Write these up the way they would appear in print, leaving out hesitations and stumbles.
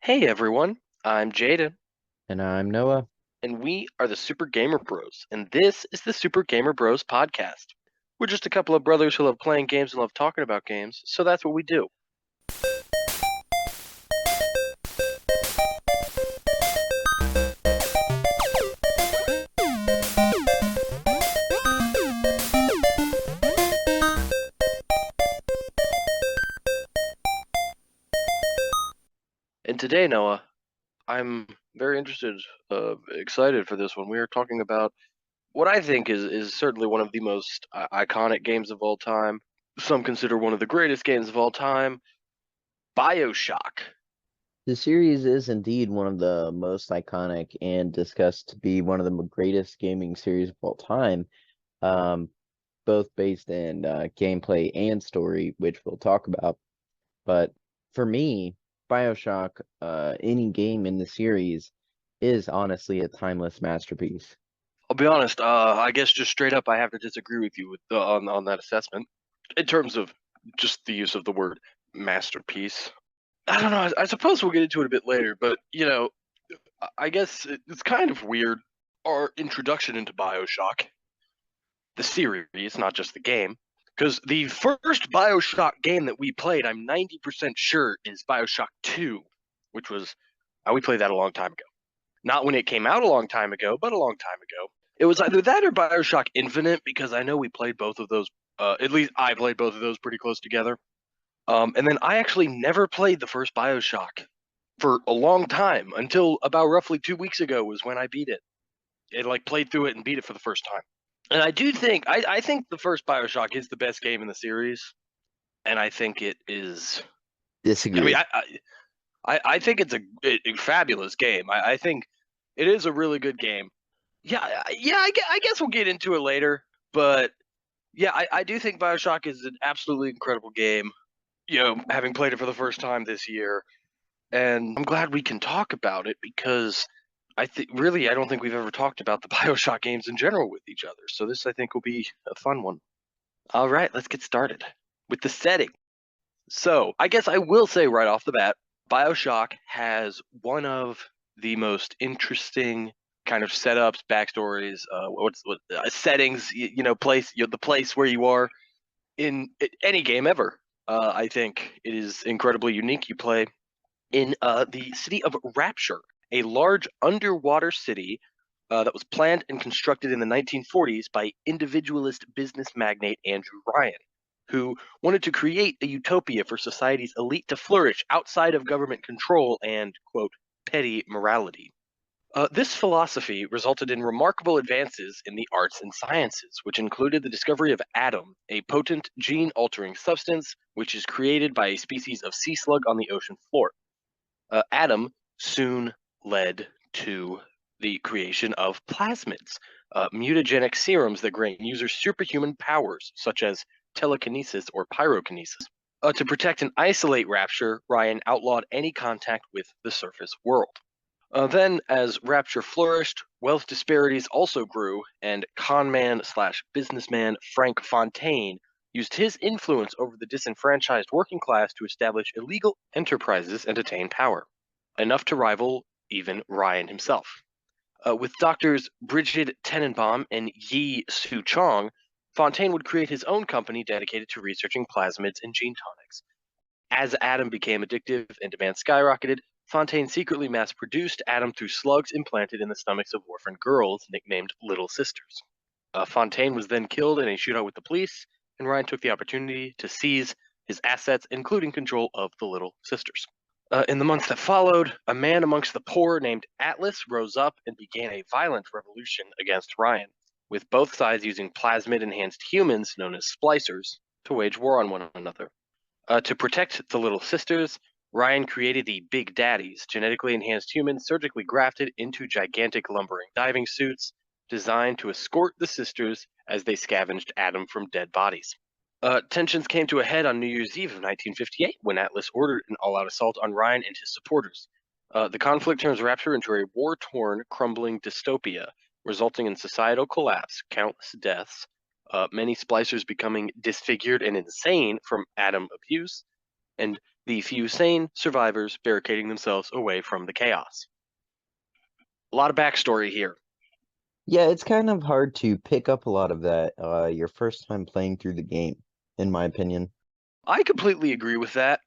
Hey everyone, I'm Jaden, And I'm Noah. and we are the Super Gamer Bros, and this is the Super Gamer Bros podcast. We're just a couple of brothers who love playing games and love talking about games, so that's what we do. And today, Noah, I'm very interested, excited for this one. We are talking about what I think is certainly one of the most iconic games of all time. Some consider one of the greatest games of all time, Bioshock. The series is indeed one of the most iconic and discussed to be one of the greatest gaming series of all time, um, both based in gameplay and story, which we'll talk about. But for me, BioShock, any game in the series, is honestly a timeless masterpiece. I'll be honest. I guess just straight up, I have to disagree with you on that assessment in terms of just the use of the word masterpiece. I don't know. I suppose we'll get into it a bit later, but I guess it's kind of weird. Our introduction into Bioshock, the series, not just the game, because the first Bioshock game that we played, I'm 90% sure, is Bioshock 2, which was we played that a long time ago. Not when it came out a long time ago, but a long time ago. It was either that or Bioshock Infinite because I know we played both of those. At least I played both of those pretty close together. And then I actually never played the first Bioshock for a long time until about roughly 2 weeks ago was when I beat it. It like played through it and beat it for the first time. And I do think I think the first Bioshock is the best game in the series, and I think it is. I mean, Disagree. I think it's a fabulous game. I think it is a really good game. Yeah. I guess we'll get into it later, but yeah, I do think Bioshock is an absolutely incredible game. Having played it for the first time this year, and I'm glad we can talk about it because I think really I don't think we've ever talked about the Bioshock games in general with each other. So this I think will be a fun one. All right, let's get started with the setting. So I guess I will say right off the bat, Bioshock has one of the most interesting kind of setups, backstories, settings, place, the place where you are in any game ever. I think it is incredibly unique. You play in the city of Rapture, a large underwater city that was planned and constructed in the 1940s by individualist business magnate Andrew Ryan, who wanted to create a utopia for society's elite to flourish outside of government control and, quote, petty morality. This philosophy resulted in remarkable advances in the arts and sciences, which included the discovery of Adam, a potent gene altering substance which is created by a species of sea slug on the ocean floor. Adam soon led to the creation of plasmids, mutagenic serums that grant users superhuman powers, such as telekinesis or pyrokinesis. To protect and isolate Rapture, Ryan outlawed any contact with the surface world. Then, as Rapture flourished, wealth disparities also grew, and conman slash businessman Frank Fontaine used his influence over the disenfranchised working class to establish illegal enterprises and attain power, enough to rival even Ryan himself. With doctors Brigid Tenenbaum and Yi Su Chong, Fontaine would create his own company dedicated to researching plasmids and gene tonics. As Adam became addictive and demand skyrocketed, Fontaine secretly mass produced Adam through slugs implanted in the stomachs of orphan girls nicknamed Little Sisters. Fontaine was then killed in a shootout with the police, and Ryan took the opportunity to seize his assets, including control of the Little Sisters. In the months that followed, a man amongst the poor named Atlas rose up and began a violent revolution against Ryan, with both sides using plasmid enhanced humans known as splicers to wage war on one another. To protect the Little Sisters, Ryan created the Big Daddies, genetically enhanced humans surgically grafted into gigantic lumbering diving suits designed to escort the sisters as they scavenged Adam from dead bodies. Tensions came to a head on New Year's Eve of 1958 when Atlas ordered an all out assault on Ryan and his supporters. The conflict turns Rapture into a war torn, crumbling dystopia, resulting in societal collapse, countless deaths, many splicers becoming disfigured and insane from Adam abuse, and the few sane survivors barricading themselves away from the chaos. A lot of backstory here. Yeah, it's kind of hard to pick up a lot of that your first time playing through the game, in my opinion. I completely agree with that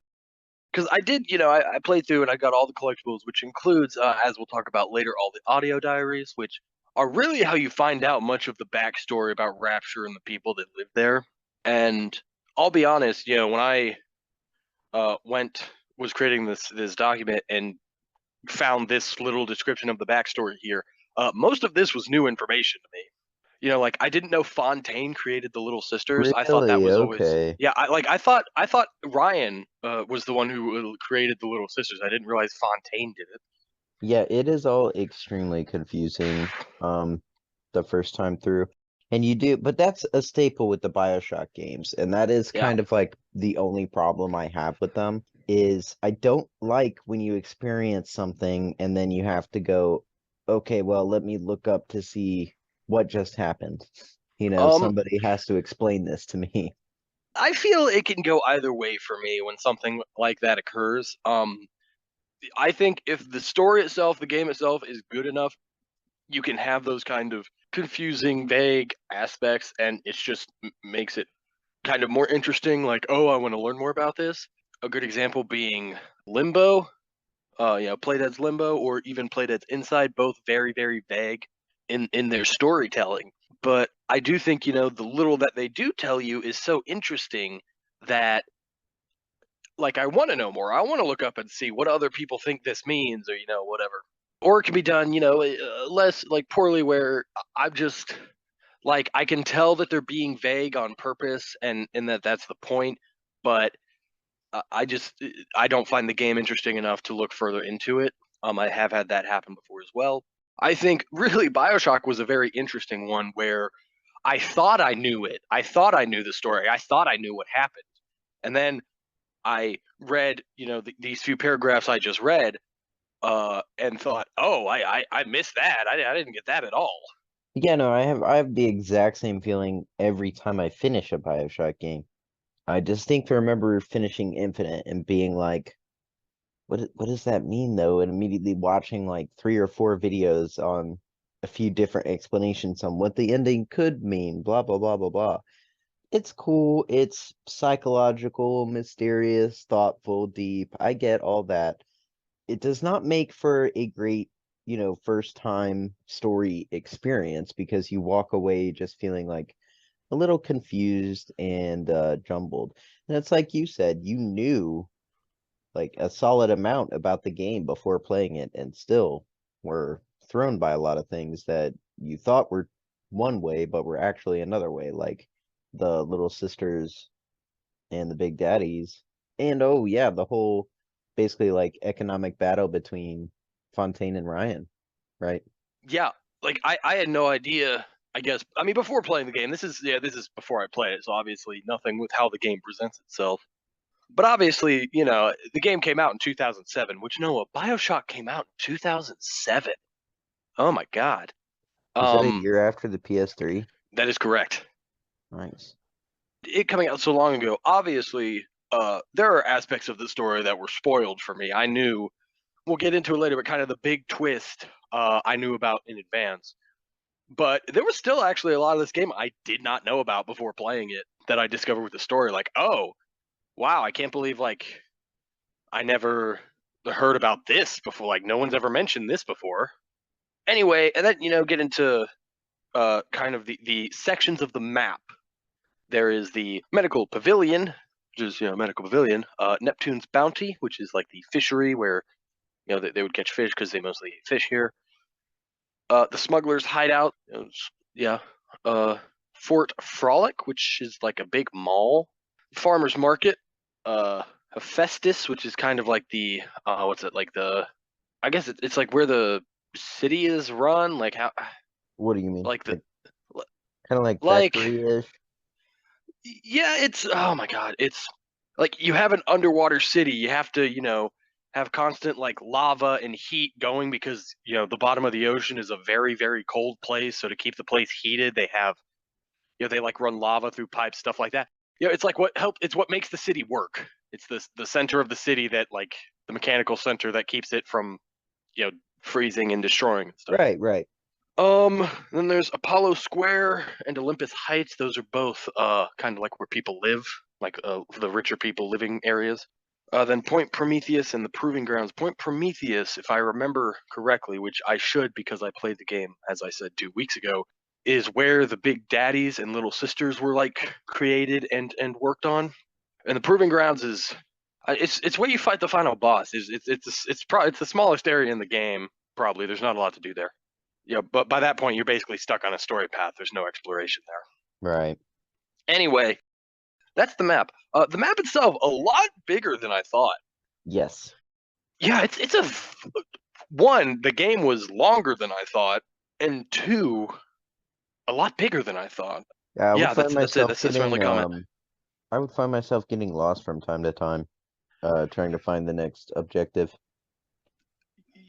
because I did, I played through and I got all the collectibles, which includes, as we'll talk about later, all the audio diaries, which are really how you find out much of the backstory about Rapture and the people that live there. And I'll be honest, when I went was creating this document and found this little description of the backstory here, most of this was new information to me. Like I didn't know Fontaine created the Little Sisters. I thought that Really? was always Okay. yeah. I thought Ryan was the one who created the Little Sisters. I didn't realize Fontaine did it. Yeah, it is all extremely confusing the first time through. And you do, but that's a staple with the BioShock games, and that is Yeah. kind of like the only problem I have with them is I don't like when you experience something and then you have to go, okay, well, let me look up to see what just happened. Um. Somebody has to explain this to me. I feel it can go either way for me when something like that occurs. I think if the story itself, the game itself, is good enough, you can have those kind of confusing, vague aspects, and it's just makes it kind of more interesting. Like, oh, I want to learn more about this. A good example being Limbo. Playdead's Limbo, or even Playdead's Inside, both very, very vague in their storytelling. But I do think the little that they do tell you is so interesting that like I want to know more. I want to look up and see what other people think this means, or whatever. Or it can be done, less like poorly, where I'm just like I can tell that they're being vague on purpose, and that's the point. But I don't find the game interesting enough to look further into it. I have had that happen before as well. I think really Bioshock was a very interesting one where I thought I knew it. I thought I knew the story. I thought I knew what happened, and then I read, these few paragraphs I just read, and thought, oh, I missed that. I didn't get that at all. Yeah, no, I have the exact same feeling every time I finish a BioShock game. I distinctly remember finishing Infinite and being like, what does that mean though? And immediately watching like 3 or 4 videos on a few different explanations on what the ending could mean, blah blah blah blah blah. It's cool, it's psychological, mysterious, thoughtful, deep. I get all that. It does not make for a great, first time story experience because you walk away just feeling like a little confused and jumbled. And it's like you said, you knew like a solid amount about the game before playing it and still were thrown by a lot of things that you thought were one way but were actually another way, like the little sisters and the big daddies. And oh yeah, the whole basically like economic battle between Fontaine and Ryan, right? Yeah, like I had no idea. I guess I mean before playing the game. This is before I play it, so obviously nothing with how the game presents itself. But obviously, the game came out in 2007, which no, BioShock came out in 2007. Oh my god. Was that a Um, year after the PS3? that is correct. Nice. It coming out so long ago, obviously, there are aspects of the story that were spoiled for me. I knew we'll get into it later, but kind of the big twist I knew about in advance. But there was still actually a lot of this game I did not know about before playing it that I discovered with the story. Like, oh, wow, I can't believe like I never heard about this before. Like, no one's ever mentioned this before. Anyway, and then get into kind of the sections of the map. There is the medical pavilion, which is medical pavilion. Neptune's bounty, which is like the fishery where they would catch fish because they mostly eat fish here. The smuggler's hideout. Yeah. Uh, Fort Frolic, which is like a big mall. Farmer's market. Hephaestus, which is kind of like the what's it like the? I guess it's like where the city is run. Like how What do you mean? like the Kind of like like factory-ish? yeah. It's oh my god. It's like you have an underwater city. You have to have constant like lava and heat going because the bottom of the ocean is a very very cold place. So to keep the place heated, they have they like run lava through pipes, stuff like that. It's like what help. It's what makes the city work. It's the center of the city that, like, the mechanical center that keeps it from, freezing and destroying and stuff. Right, right. Then there's Apollo Square and Olympus Heights. Those are both kind of like where people live, like the richer people living areas. Then Point Prometheus and the Proving Grounds. Point Prometheus, if I remember correctly, which I should because I played the game, as I said 2 weeks ago, is where the Big Daddies and Little Sisters were like created and worked on. And the Proving Grounds is it's where you fight the final boss. It's the smallest area in the game. Probably there's not a lot to do there. Yeah, but by that point you're basically stuck on a story path. There's no exploration there. Right. Anyway, that's the map. The map itself a lot bigger than I thought. Yes. Yeah, it's a one. The game was longer than I thought, and two, a lot bigger than I thought. Yeah, I would Yeah, find that's it. myself That's my only getting comment. I would find myself getting lost from time to time, trying to find the next objective.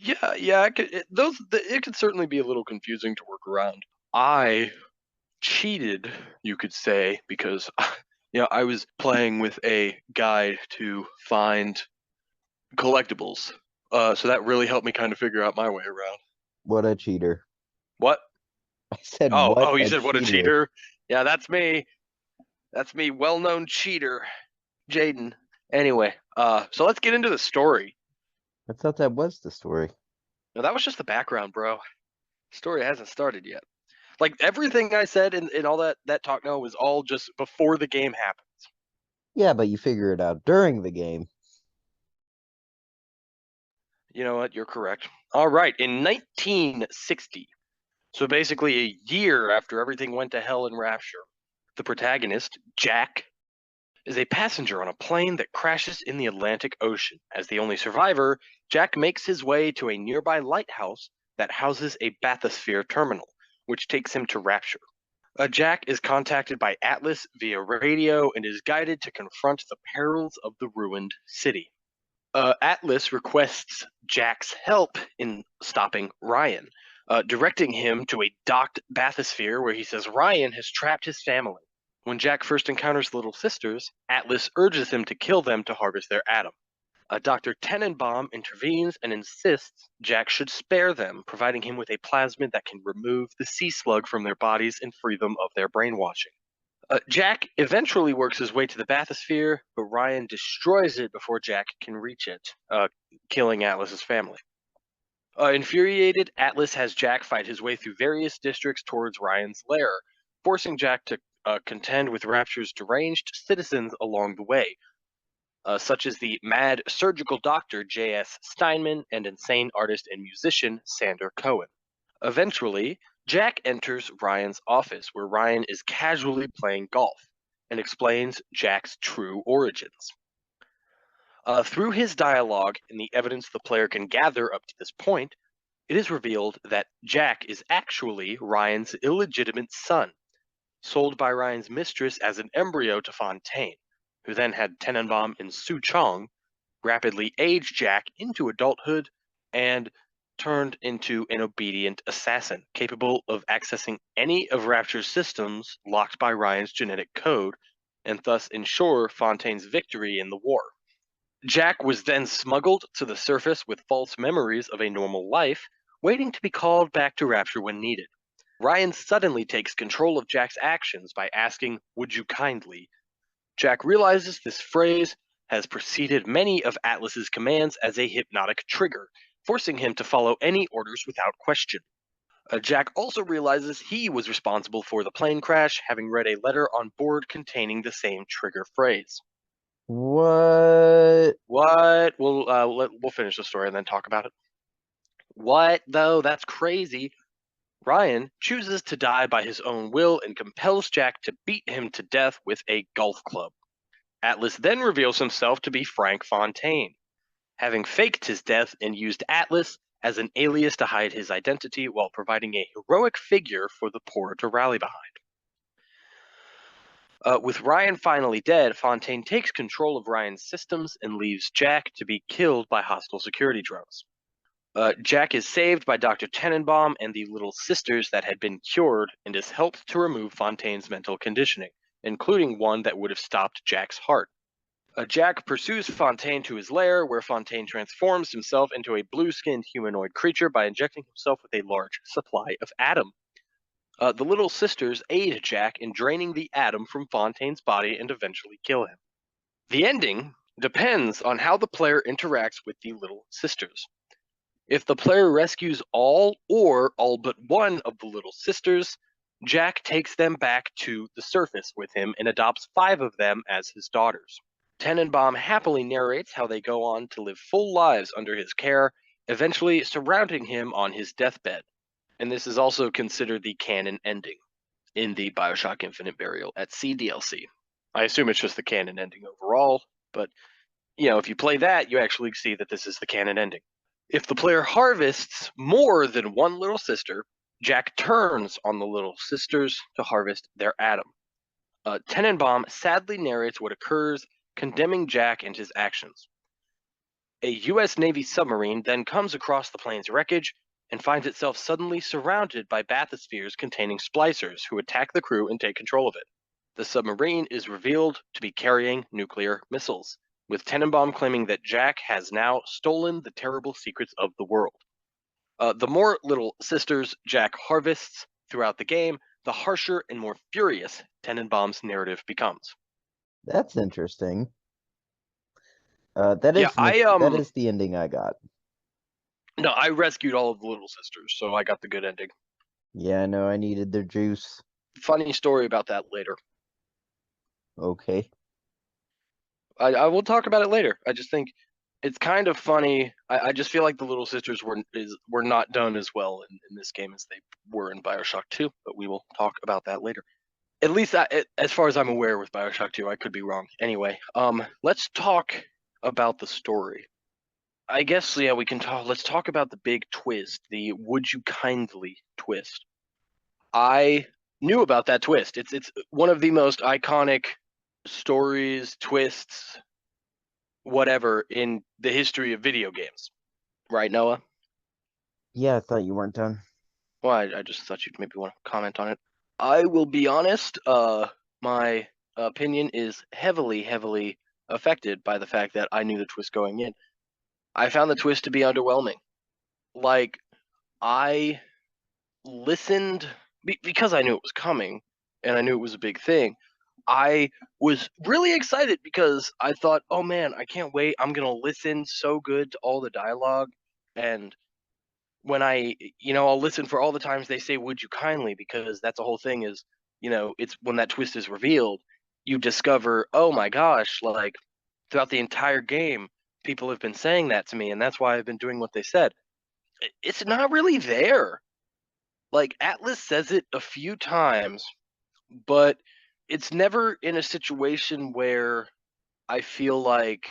Yeah, it could certainly be a little confusing to work around. I cheated, you could say, because I was playing with a guide to find collectibles. So that really helped me kind of figure out my way around. What a cheater. What? I said, Oh, what you a said what a cheater. cheater? Yeah, that's me. That's me, well-known cheater, Jaden. Anyway, so let's get into the story. I thought that was the story. Now, that was just the background, bro. Story hasn't started yet. Like everything I said in all that talk now was all just before the game happened. Yeah, but you figure it out during the game. You know what? You're correct. All right, in 1960, so basically a year after everything went to hell in Rapture, the protagonist, Jack, is a passenger on a plane that crashes in the Atlantic Ocean. As the only survivor, Jack makes his way to a nearby lighthouse that houses a bathysphere terminal, which takes him to Rapture. Jack is contacted by Atlas via radio and is guided to confront the perils of the ruined city. Atlas requests Jack's help in stopping Ryan, directing him to a docked bathysphere where he says Ryan has trapped his family. When Jack first encounters the Little Sisters, Atlas urges him to kill them to harvest their atom. Dr. Tenenbaum intervenes and insists Jack should spare them, providing him with a plasmid that can remove the sea slug from their bodies and free them of their brainwashing. Jack eventually works his way to the bathysphere, but Ryan destroys it before Jack can reach it, killing Atlas's family. Infuriated, Atlas has Jack fight his way through various districts towards Ryan's lair, forcing Jack to contend with Rapture's deranged citizens along the way, such as the mad surgical doctor J.S. Steinman and insane artist and musician Sander Cohen. Eventually, Jack enters Ryan's office, where Ryan is casually playing golf, and explains Jack's true origins. Through his dialogue and the evidence the player can gather up to this point, it is revealed that Jack is actually Ryan's illegitimate son, sold by Ryan's mistress as an embryo to Fontaine, who then had Tenenbaum and Su Chong rapidly age Jack into adulthood and turned into an obedient assassin, capable of accessing any of Rapture's systems locked by Ryan's genetic code, and thus ensure Fontaine's victory in the war. Jack was then smuggled to the surface with false memories of a normal life, waiting to be called back to Rapture when needed. Ryan suddenly takes control of Jack's actions by asking, "Would you kindly?" Jack realizes this phrase has preceded many of Atlas's commands as a hypnotic trigger, forcing him to follow any orders without question. Jack also realizes he was responsible for the plane crash, having read a letter on board containing the same trigger phrase. What? What? We'll finish the story and then talk about it. What though? That's crazy. Ryan chooses to die by his own will and compels Jack to beat him to death with a golf club. Atlas then reveals himself to be Frank Fontaine, having faked his death and used Atlas as an alias to hide his identity while providing a heroic figure for the poor to rally behind. With Ryan finally dead, Fontaine takes control of Ryan's systems and leaves Jack to be killed by hostile security drones. Jack is saved by Dr. Tenenbaum and the Little Sisters that had been cured and is helped to remove Fontaine's mental conditioning, including one that would have stopped Jack's heart. Jack pursues Fontaine to his lair, where Fontaine transforms himself into a blue-skinned humanoid creature by injecting himself with a large supply of Atom. The Little Sisters aid Jack in draining the Atom from Fontaine's body and eventually kill him. The ending depends on how the player interacts with the Little Sisters. If the player rescues all or all but one of the Little Sisters, Jack takes them back to the surface with him and adopts 5 of them as his daughters. Tenenbaum happily narrates how they go on to live full lives under his care, eventually surrounding him on his deathbed. And this is also considered the canon ending in the Bioshock Infinite Burial at Sea DLC. I assume it's just the canon ending overall, but if you play that, you actually see that this is the canon ending. If the player harvests more than one Little Sister, Jack turns on the Little Sisters to harvest their Atom. Tenenbaum sadly narrates what occurs, condemning Jack and his actions. A U.S. Navy submarine then comes across the plane's wreckage and finds itself suddenly surrounded by bathyspheres containing splicers who attack the crew and take control of it. The submarine is revealed to be carrying nuclear missiles, with Tenenbaum claiming that Jack has now stolen the terrible secrets of the world. The more Little Sisters Jack harvests throughout the game, the harsher and more furious Tenenbaum's narrative becomes. That's interesting. That Yeah, is that is the ending I got. No, I rescued all of the Little Sisters, so I got the good ending. Yeah, I know I needed their juice. Funny story about that later. Okay. I will talk about it later. I just think it's kind of funny. I just feel like the Little Sisters were not done as well in this game as they were in Bioshock 2, but we will talk about that later. At least as far as I'm aware with Bioshock 2, I could be wrong. Anyway, let's talk about the story. I guess we can talk. Let's talk about the big twist, the "Would you kindly" twist. I knew about that twist. It's one of the most iconic stories, twists, whatever in the history of video games. Right, Noah? Yeah, I thought you weren't done. Well, I just thought you'd maybe want to comment on it. I will be honest, my opinion is heavily, heavily affected by the fact that I knew the twist going in. I found the twist to be underwhelming. Like, I listened because I knew it was coming and I knew it was a big thing. I was really excited because I thought, oh man, I can't wait. I'm going to listen so good to all the dialogue. And when I'll listen for all the times they say, would you kindly, because that's the whole thing is, it's when that twist is revealed, you discover, oh my gosh, like throughout the entire game, people have been saying that to me. And that's why I've been doing what they said. It's not really there. Like Atlas says it a few times, but it's never in a situation where I feel like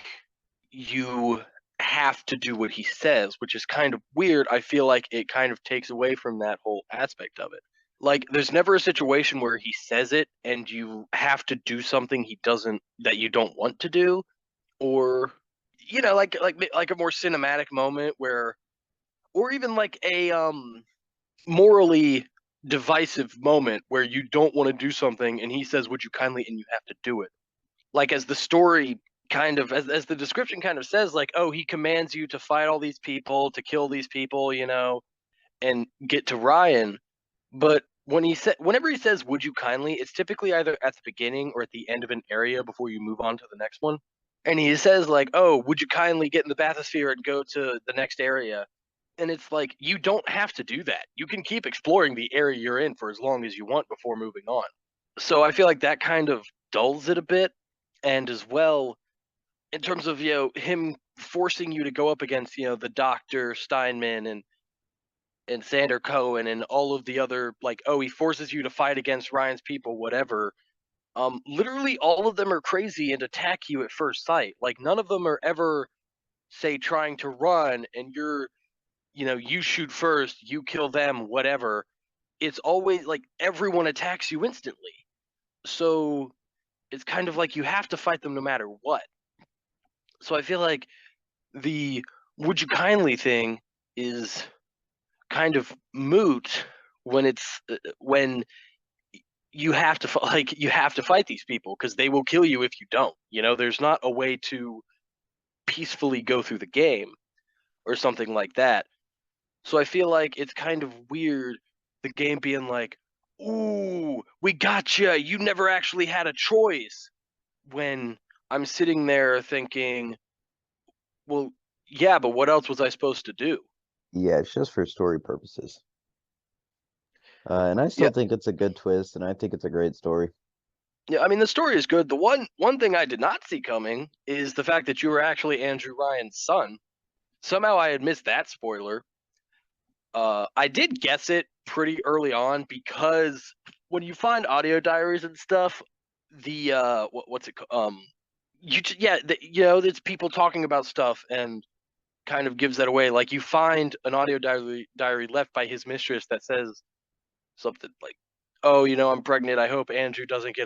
you have to do what he says, which is kind of weird. I feel like it kind of takes away from that whole aspect of it. Like there's never a situation where he says it and you have to do something he doesn't that you don't want to do, or like a more cinematic moment where, or even like a morally divisive moment where you don't want to do something and he says, would you kindly, and you have to do it. Like as the story kind of as the description kind of says, like, oh, he commands you to fight all these people, to kill these people, and get to Ryan. But whenever he says would you kindly, it's typically either at the beginning or at the end of an area before you move on to the next one. And he says like, oh, would you kindly get in the bathysphere and go to the next area? And it's like, you don't have to do that. You can keep exploring the area you're in for as long as you want before moving on. So I feel like that kind of dulls it a bit. And as well, in terms of, him forcing you to go up against, the Dr. Steinman and Sander Cohen and all of the other, like, oh, he forces you to fight against Ryan's people, whatever. Literally all of them are crazy and attack you at first sight. Like none of them are ever, say, trying to run and you shoot first, you kill them, whatever. It's always like everyone attacks you instantly. So it's kind of like you have to fight them no matter what. So I feel like the would you kindly thing is kind of moot when you have to you have to fight these people because they will kill you if you don't. You know, there's not a way to peacefully go through the game or something like that. So I feel like it's kind of weird the game being like, "Ooh, we gotcha. You never actually had a choice." When I'm sitting there thinking, "Well, yeah, but what else was I supposed to do?" Yeah, it's just for story purposes. And I Yeah, still think it's a good twist, and I think it's a great story. yeah. I mean, the story is good. The one thing I did not see coming is the fact that you were actually Andrew Ryan's son. Somehow I had missed that spoiler. I did guess it pretty early on because when you find audio diaries and stuff, the what's it you know, it's people talking about stuff and kind of gives that away. Like you find an audio diary left by his mistress that says something like, "Oh, you know, I'm pregnant. I hope Andrew doesn't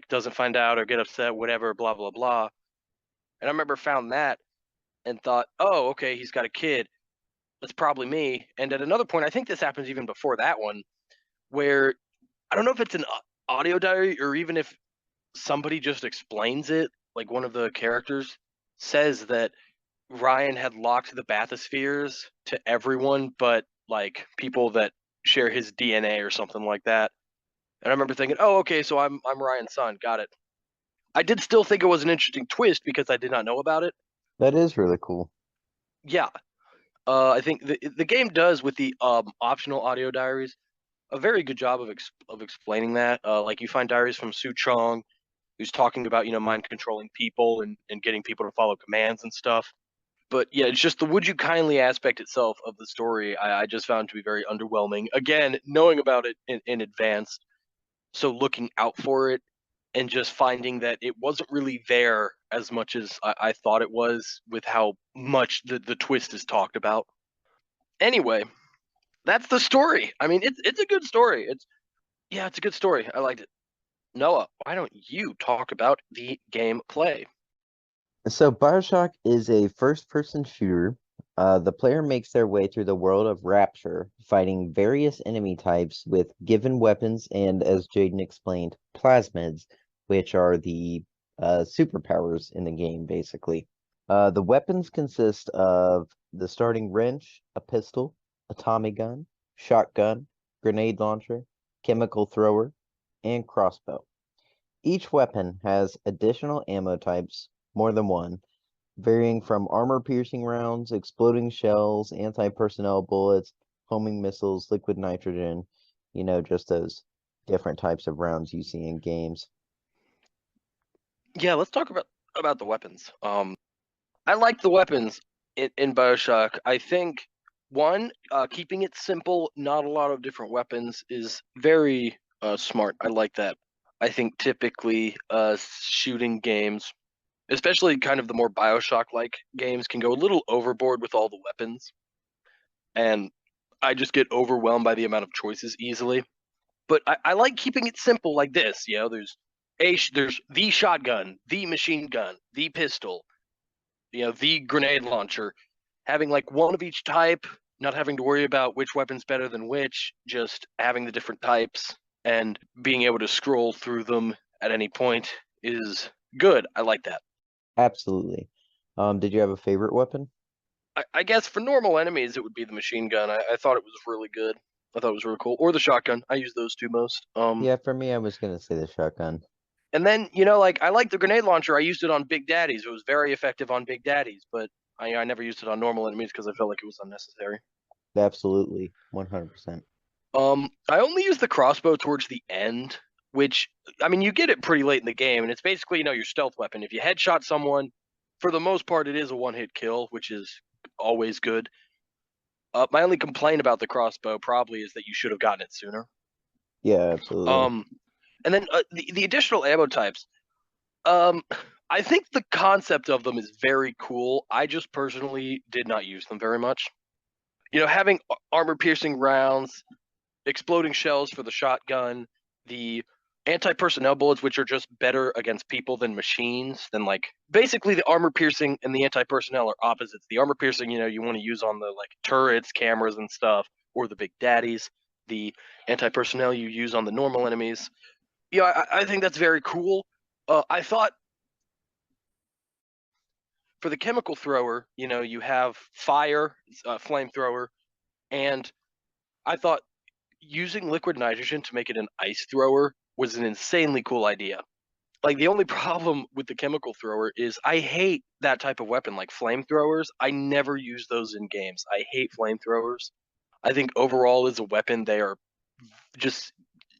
doesn't find out or get upset, whatever, blah blah blah." And I remember found that and thought, "Oh, okay, he's got a kid. That's probably me." And at another point, I think this happens even before that one, where I don't know if it's an audio diary or even if somebody just explains it. Like one of the characters says that Ryan had locked the bathyspheres to everyone but like people that share his DNA or something like that. And I remember thinking, "Oh, okay, so I'm Ryan's son. Got it." I did still think it was an interesting twist because I did not know about it. That is really cool. Yeah, I think the game does with the optional audio diaries a very good job of of explaining that. Like you find diaries from Su Chong, who's talking about mind controlling people and getting people to follow commands and stuff. But yeah, it's just the would you kindly aspect itself of the story. I just found to be very underwhelming. Again, knowing about it in advance, so looking out for it and just finding that it wasn't really there as much as I thought it was with how much the twist is talked about. Anyway, that's the story. I mean, it's a good story. It's a good story. I liked it. Noah, why don't you talk about the gameplay? So Bioshock is a first-person shooter. The player makes their way through the world of Rapture, fighting various enemy types with given weapons and, as Jaden explained, plasmids, which are the superpowers in the game, basically. The weapons consist of the starting wrench, a pistol, a Tommy gun, shotgun, grenade launcher, chemical thrower, and crossbow. Each weapon has additional ammo types, more than one, varying from armor-piercing rounds, exploding shells, anti-personnel bullets, homing missiles, liquid nitrogen, just those different types of rounds you see in games. Yeah, let's talk about the weapons. I like the weapons in Bioshock. I think one, keeping it simple, not a lot of different weapons, is very smart. I like that. I think typically shooting games, especially kind of the more Bioshock-like games, can go a little overboard with all the weapons, and I just get overwhelmed by the amount of choices easily. But I like keeping it simple like this. You know, there's the shotgun, the machine gun, the pistol, the grenade launcher, having like one of each type, not having to worry about which weapon's better than which, just having the different types and being able to scroll through them at any point is good. I like that. Absolutely. Did you have a favorite weapon? I guess for normal enemies, it would be the machine gun. I thought it was really good. I thought it was really cool. Or the shotgun. I use those two most. Yeah, for me, I was gonna say the shotgun. And then, like I like the grenade launcher. I used it on big daddies. It was very effective on big daddies, but I never used it on normal enemies because I felt like it was unnecessary. Absolutely, 100%. I only use the crossbow towards the end, which I mean you get it pretty late in the game, and it's basically your stealth weapon. If you headshot someone, for the most part, it is a one-hit kill, which is always good. My only complaint about the crossbow probably is that you should have gotten it sooner. Yeah, absolutely. Um, and then the additional ammo types. Um, I think the concept of them is very cool. I just personally did not use them very much. Having armor-piercing rounds, exploding shells for the shotgun, the anti-personnel bullets, which are just better against people than machines. Than like basically the armor piercing and the anti-personnel are opposites. The armor piercing, you want to use on the like turrets, cameras, and stuff, or the big daddies. The anti-personnel you use on the normal enemies. Yeah, I think that's very cool. I thought for the chemical thrower, you have fire, flamethrower, and I thought using liquid nitrogen to make it an ice thrower was an insanely cool idea. Like the only problem with the chemical thrower is I hate that type of weapon, like flamethrowers. I never use those in games. I hate flamethrowers. I think overall as a weapon, they are just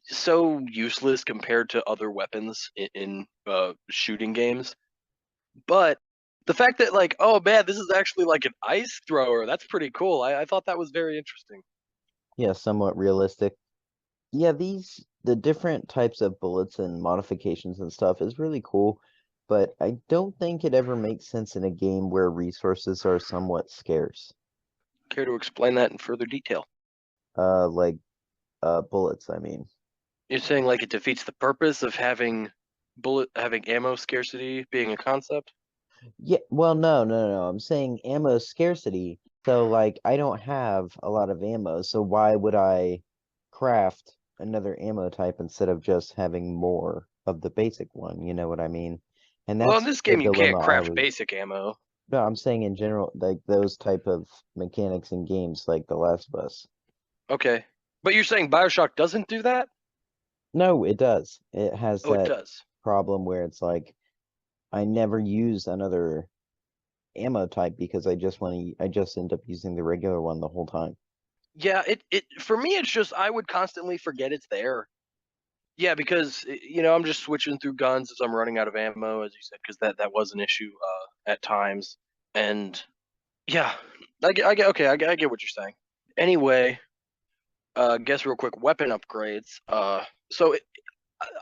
so useless compared to other weapons in shooting games. But the fact that like, oh man, this is actually like an ice thrower, that's pretty cool. I thought that was very interesting. Yeah, somewhat realistic. Yeah, the different types of bullets and modifications and stuff is really cool, but I don't think it ever makes sense in a game where resources are somewhat scarce. Care to explain that in further detail? Like bullets, I mean. You're saying like it defeats the purpose of having ammo scarcity being a concept? Yeah, well, no. I'm saying ammo scarcity. So, like, I don't have a lot of ammo, so why would I craft another ammo type instead of just having more of the basic one? You know what I mean? And Well, in that's this the game you dilemma can't I craft was. basic ammo. No, I'm saying in general, like those type of mechanics in games like The Last of Us. Okay. But you're saying Bioshock doesn't do that? No, it does. It has Oh, it that does. problem where it's like I never use another ammo type because I just end up using the regular one the whole time. Yeah, it for me it's just I would constantly forget it's there. Yeah, because I'm just switching through guns as I'm running out of ammo, as you said, because that was an issue at times. And yeah, okay, I get what you're saying. Anyway, guess real quick, weapon upgrades. So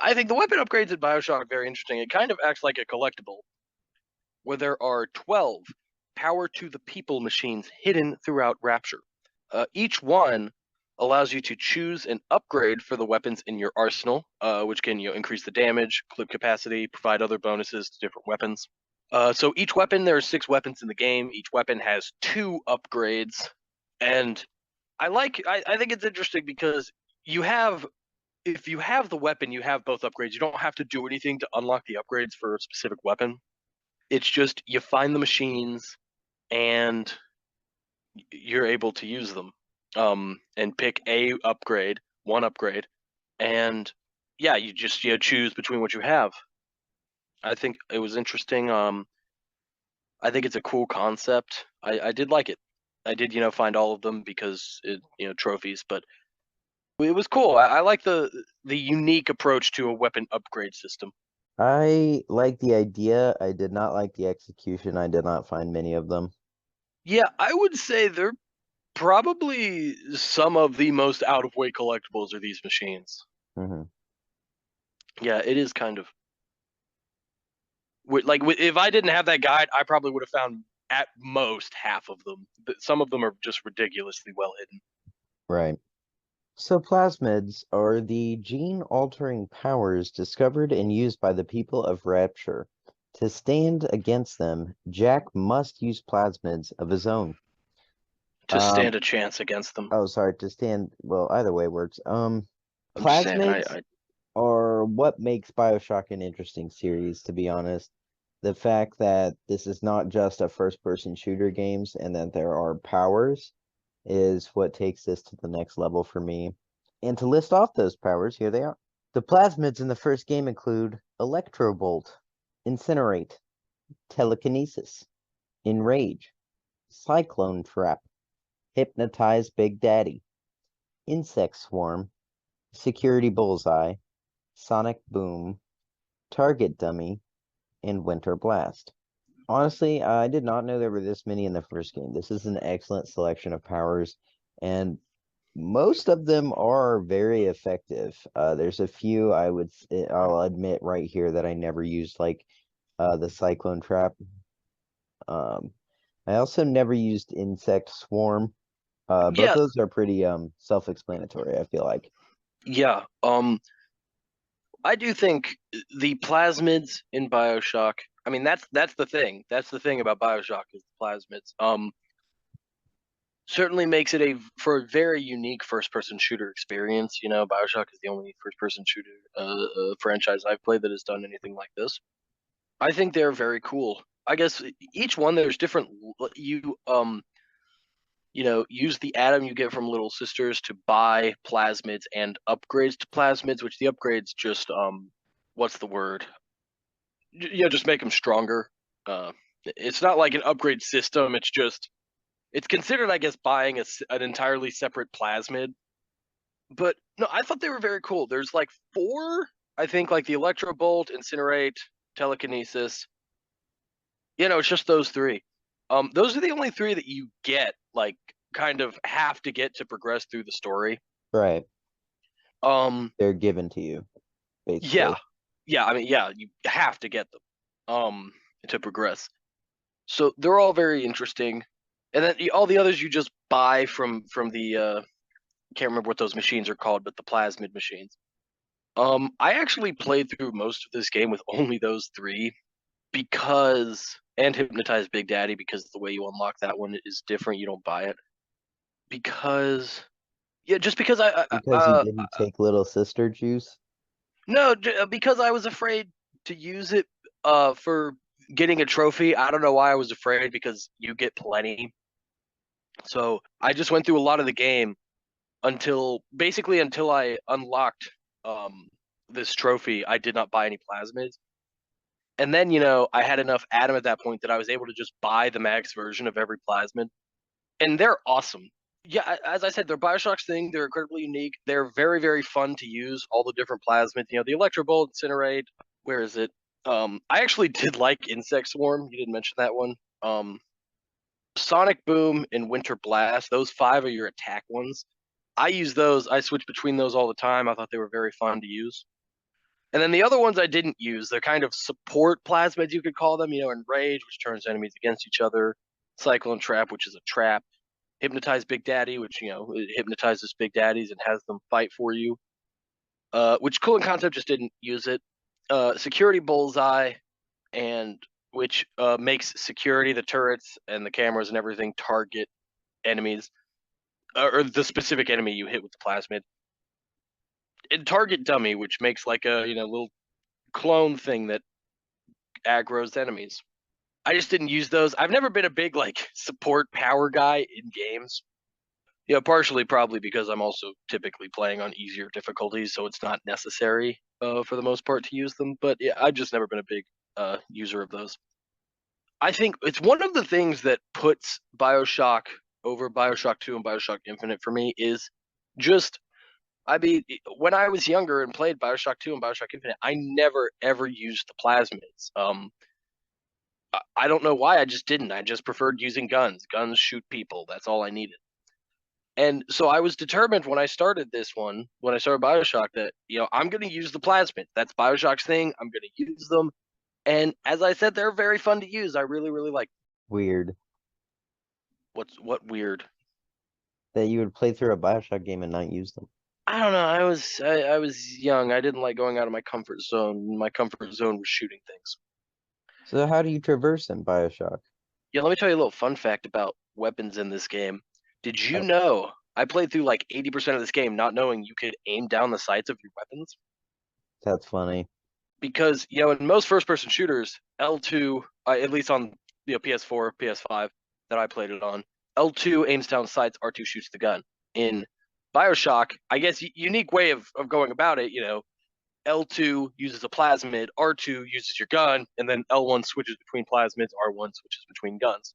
I think the weapon upgrades in Bioshock are very interesting. It kind of acts like a collectible, where there are 12 power to the people machines hidden throughout Rapture. Each one allows you to choose an upgrade for the weapons in your arsenal, which can increase the damage, clip capacity, provide other bonuses to different weapons. So each weapon, there are 6 weapons in the game. Each weapon has 2 upgrades, and I think it's interesting because you have if you have the weapon, you have both upgrades. You don't have to do anything to unlock the upgrades for a specific weapon. It's just you find the machines and you're able to use them. And pick one upgrade, and yeah, you just choose between what you have. I think it was interesting. I think it's a cool concept. I did like it. I did find all of them because trophies, but it was cool. I like the unique approach to a weapon upgrade system. I like the idea. I did not like the execution. I did not find many of them. Yeah, I would say they're probably some of the most out of way collectibles are these machines. Hmm. Yeah, it is kind of if I didn't have that guide, I probably would have found at most half of them. But some of them are just ridiculously well hidden. Right. So plasmids are the gene-altering powers discovered and used by the people of Rapture. To stand against them, Jack must use plasmids of his own. To Um, stand a chance against them. oh, sorry, to stand, well, either way works. I'm just saying, Plasmids are what makes BioShock an interesting series, to be honest. The fact that this is not just a first-person shooter games and that there are powers is what takes this to the next level for me. And to list off those powers, here they are. The plasmids in the first game include Electrobolt, Incinerate, Telekinesis, Enrage, Cyclone Trap, Hypnotize Big Daddy, Insect Swarm, Security Bullseye, Sonic Boom, Target Dummy, and Winter Blast. Honestly, I did not know there were this many in the first game. This is an excellent selection of powers, and most of them are very effective. There's a few I'll admit right here that I never used, like the Cyclone Trap. Um, I also never used Insect Swarm. Both yeah, those are pretty self-explanatory, I feel like. yeah. I do think the plasmids in Bioshock. I mean, that's the thing. That's the thing about Bioshock is the plasmids. certainly makes it for a very unique first-person shooter experience. You know, Bioshock is the only first-person shooter franchise I've played that has done anything like this. I think they're very cool. I guess each one there's different. Use the atom you get from Little Sisters to buy plasmids and upgrades to plasmids, which the upgrades just what's the word? Just make them stronger. It's not like an upgrade system. It's considered, I guess, buying an entirely separate plasmid. But no, I thought they were very cool. There's like four, I think, like the Electro Bolt, Incinerate, Telekinesis. It's just those three. Those are the only three that you get, like, kind of have to get to progress through the story. Right. Um, They're given to you, yeah, basically. yeah. I mean, yeah, you have to get them, to progress. So they're all very interesting, and then all the others you just buy from the can't remember what those machines are called, but the plasmid machines. I actually played through most of this game with only those three and Hypnotize Big Daddy, because the way you unlock that one is different. You don't buy it because just because Because you didn't take Little Sister juice? no, because I was afraid to use it for getting a trophy. I don't know why I was afraid, because you get plenty. So I just went through a lot of the game until I unlocked this trophy. I did not buy any plasmids. And then, I had enough Atom at that point that I was able to just buy the max version of every plasmid. And they're awesome. Yeah, as I said, they're Bioshock's thing. They're incredibly unique. They're very, very fun to use, all the different plasmids. The Electro Bolt, Incinerate, where is it? I actually did like Insect Swarm. You didn't mention that one. Sonic Boom and Winter Blast, those five are your attack ones. I use those. I switch between those all the time. I thought they were very fun to use. And then the other ones I didn't use. They're kind of support plasmids, you could call them. Enrage, which turns enemies against each other. Cyclone Trap, which is a trap. Hypnotize Big Daddy, which it hypnotizes Big Daddies and has them fight for you. Which cool in concept, just didn't use it. Security Bullseye, and which makes security, the turrets and the cameras and everything, target enemies, or the specific enemy you hit with the plasmid. And Target Dummy, which makes like a little clone thing that aggroes enemies. I just didn't use those. I've never been a big like support power guy in games. Partially probably because I'm also typically playing on easier difficulties, so it's not necessary for the most part to use them. But yeah, I've just never been a big user of those. I think it's one of the things that puts Bioshock over Bioshock 2 and Bioshock Infinite for me is just, I mean, when I was younger and played Bioshock 2 and Bioshock Infinite, I never ever used the plasmids. I don't know why, I just didn't. I just preferred using guns. Guns shoot people. That's all I needed. And so I was determined when I started Bioshock, that I'm going to use the plasmid. That's Bioshock's thing. I'm going to use them. And as I said, they're very fun to use. I really, really like. Weird What weird? that you would play through a Bioshock game and not use them. I don't know. I was young. I didn't like going out of my comfort zone. My comfort zone was shooting things. So how do you traverse in Bioshock? Yeah, let me tell you a little fun fact about weapons in this game. Did you Uh, know I played through like 80% of this game not knowing you could aim down the sights of your weapons? That's funny. Because in most first-person shooters, L2, at least on PS4, PS5 that I played it on, L2 aims down sights, R2 shoots the gun. In Bioshock, I guess unique way of going about it, L2 uses a plasmid, R2 uses your gun, and then L1 switches between plasmids, R1 switches between guns.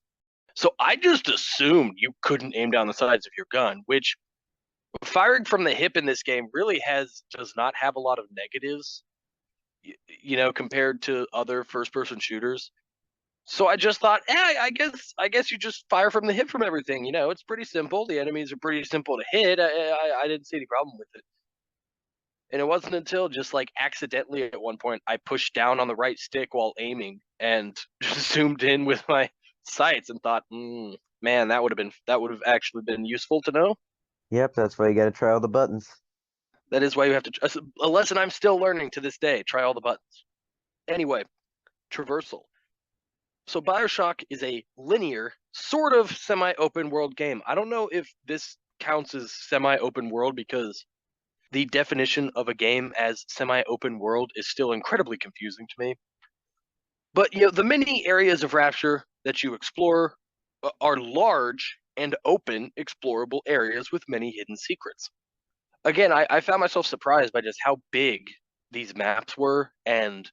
So I just assumed you couldn't aim down the sides of your gun, which firing from the hip in this game really does not have a lot of negatives, compared to other first-person shooters. So I just thought, I guess you just fire from the hip from everything. It's pretty simple. The enemies are pretty simple to hit. I didn't see any problem with it. And it wasn't until just like accidentally at one point I pushed down on the right stick while aiming and just zoomed in with my sights and thought, man, that would have actually been useful to know. Yep, that's why you gotta try all the buttons. That is why you have to, a lesson I'm still learning to this day. Try all the buttons. Anyway, traversal. So Bioshock is a linear, sort of semi-open world game. I don't know if this counts as semi-open world because the definition of a game as semi-open world is still incredibly confusing to me. But the many areas of Rapture that you explore are large and open, explorable areas with many hidden secrets. Again, I found myself surprised by just how big these maps were, and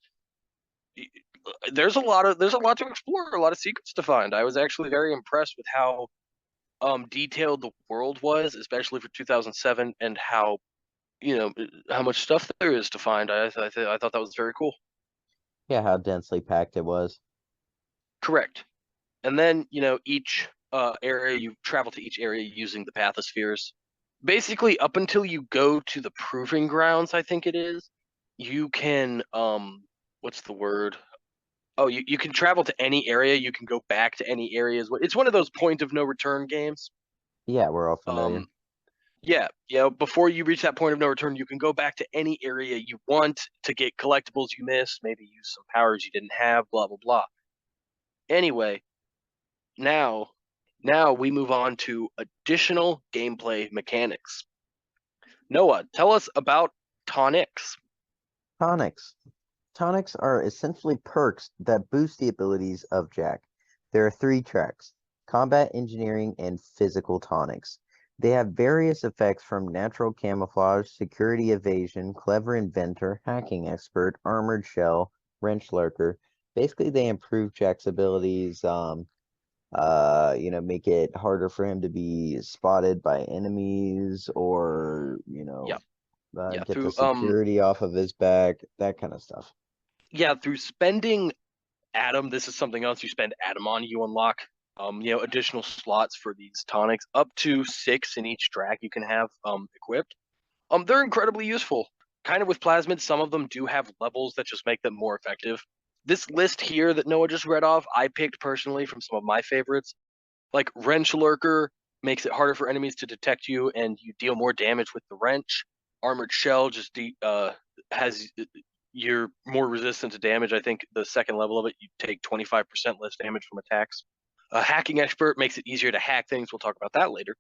there's a lot to explore, a lot of secrets to find. I was actually very impressed with how detailed the world was, especially for 2007, and how much stuff there is to find. I thought that was very cool. Yeah, how densely packed it was. Correct. And then each area you travel to each area using the pathospheres. Basically, up until you go to the proving grounds, I think it is, you can what's the word? Oh, you can travel to any area. You can go back to any areas. It's one of those point of no return games. Yeah, we're all familiar. Um, yeah, before you reach that point of no return, you can go back to any area you want to get collectibles you missed, maybe use some powers you didn't have, blah blah blah. Anyway, now now we move on to additional gameplay mechanics. Noah, tell us about tonics. Tonics. Tonics are essentially perks that boost the abilities of Jack. There are three tracks: combat, engineering, and physical tonics. They have various effects from natural camouflage, security evasion, clever inventor, hacking expert, armored shell, wrench lurker. Basically, they improve Jack's abilities, make it harder for him to be spotted by enemies or, Yeah, yeah, get the through security off of his back, that kind of stuff. through spending Atom, this is something else you spend Atom on. You unlock additional slots for these tonics, up to 6 in each track you can have equipped. They're incredibly useful. Kind of with plasmid, some of them do have levels that just make them more effective. This list here that Noah just read off, I picked personally from some of my favorites. Like Wrench Lurker makes it harder for enemies to detect you, and you deal more damage with the wrench. Armored Shell just has you're more resistant to damage. I think the second level of it, you take 25% less damage from attacks. A hacking expert makes it easier to hack things. We'll talk about that later.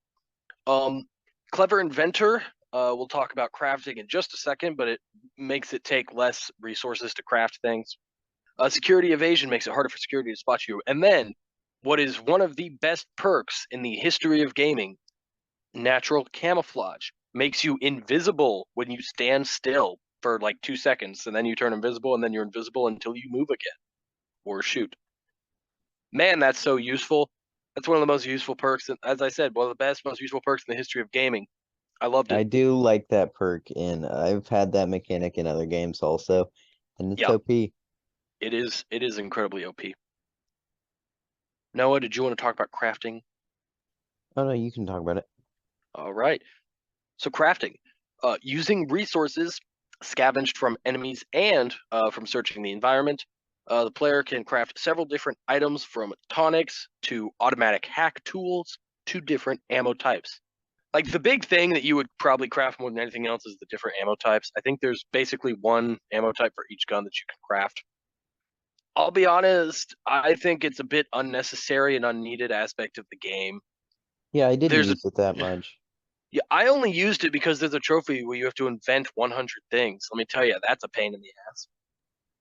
Um, Clever Inventor, we'll talk about crafting in just a second, but it makes it take less resources to craft things. Security Evasion makes it harder for security to spot you. And then, what is one of the best perks in the history of gaming, Natural Camouflage, makes you invisible when you stand still for like 2 seconds, and then you turn invisible, and then you're invisible until you move again or shoot. Man, that's so useful. That's one of the most useful perks. And as I said, one of the best, most useful perks in the history of gaming. I loved it. I do like that perk, and I've had that mechanic in other games also, and it's Yeah, OP. it is. It is incredibly OP. Noah, did you want to talk about crafting? Oh no, you can talk about it. All right. So crafting, using resources scavenged from enemies and from searching the environment, the player can craft several different items from tonics to automatic hack tools to different ammo types. Like the big thing that you would probably craft more than anything else is the different ammo types. I think there's basically one ammo type for each gun that you can craft. I'll be honest, I think it's a bit unnecessary and unneeded aspect of the game. Yeah, I didn't There's a use it that much. Yeah, I only used it because there's a trophy where you have to invent 100 things. Let me tell you, that's a pain in the ass.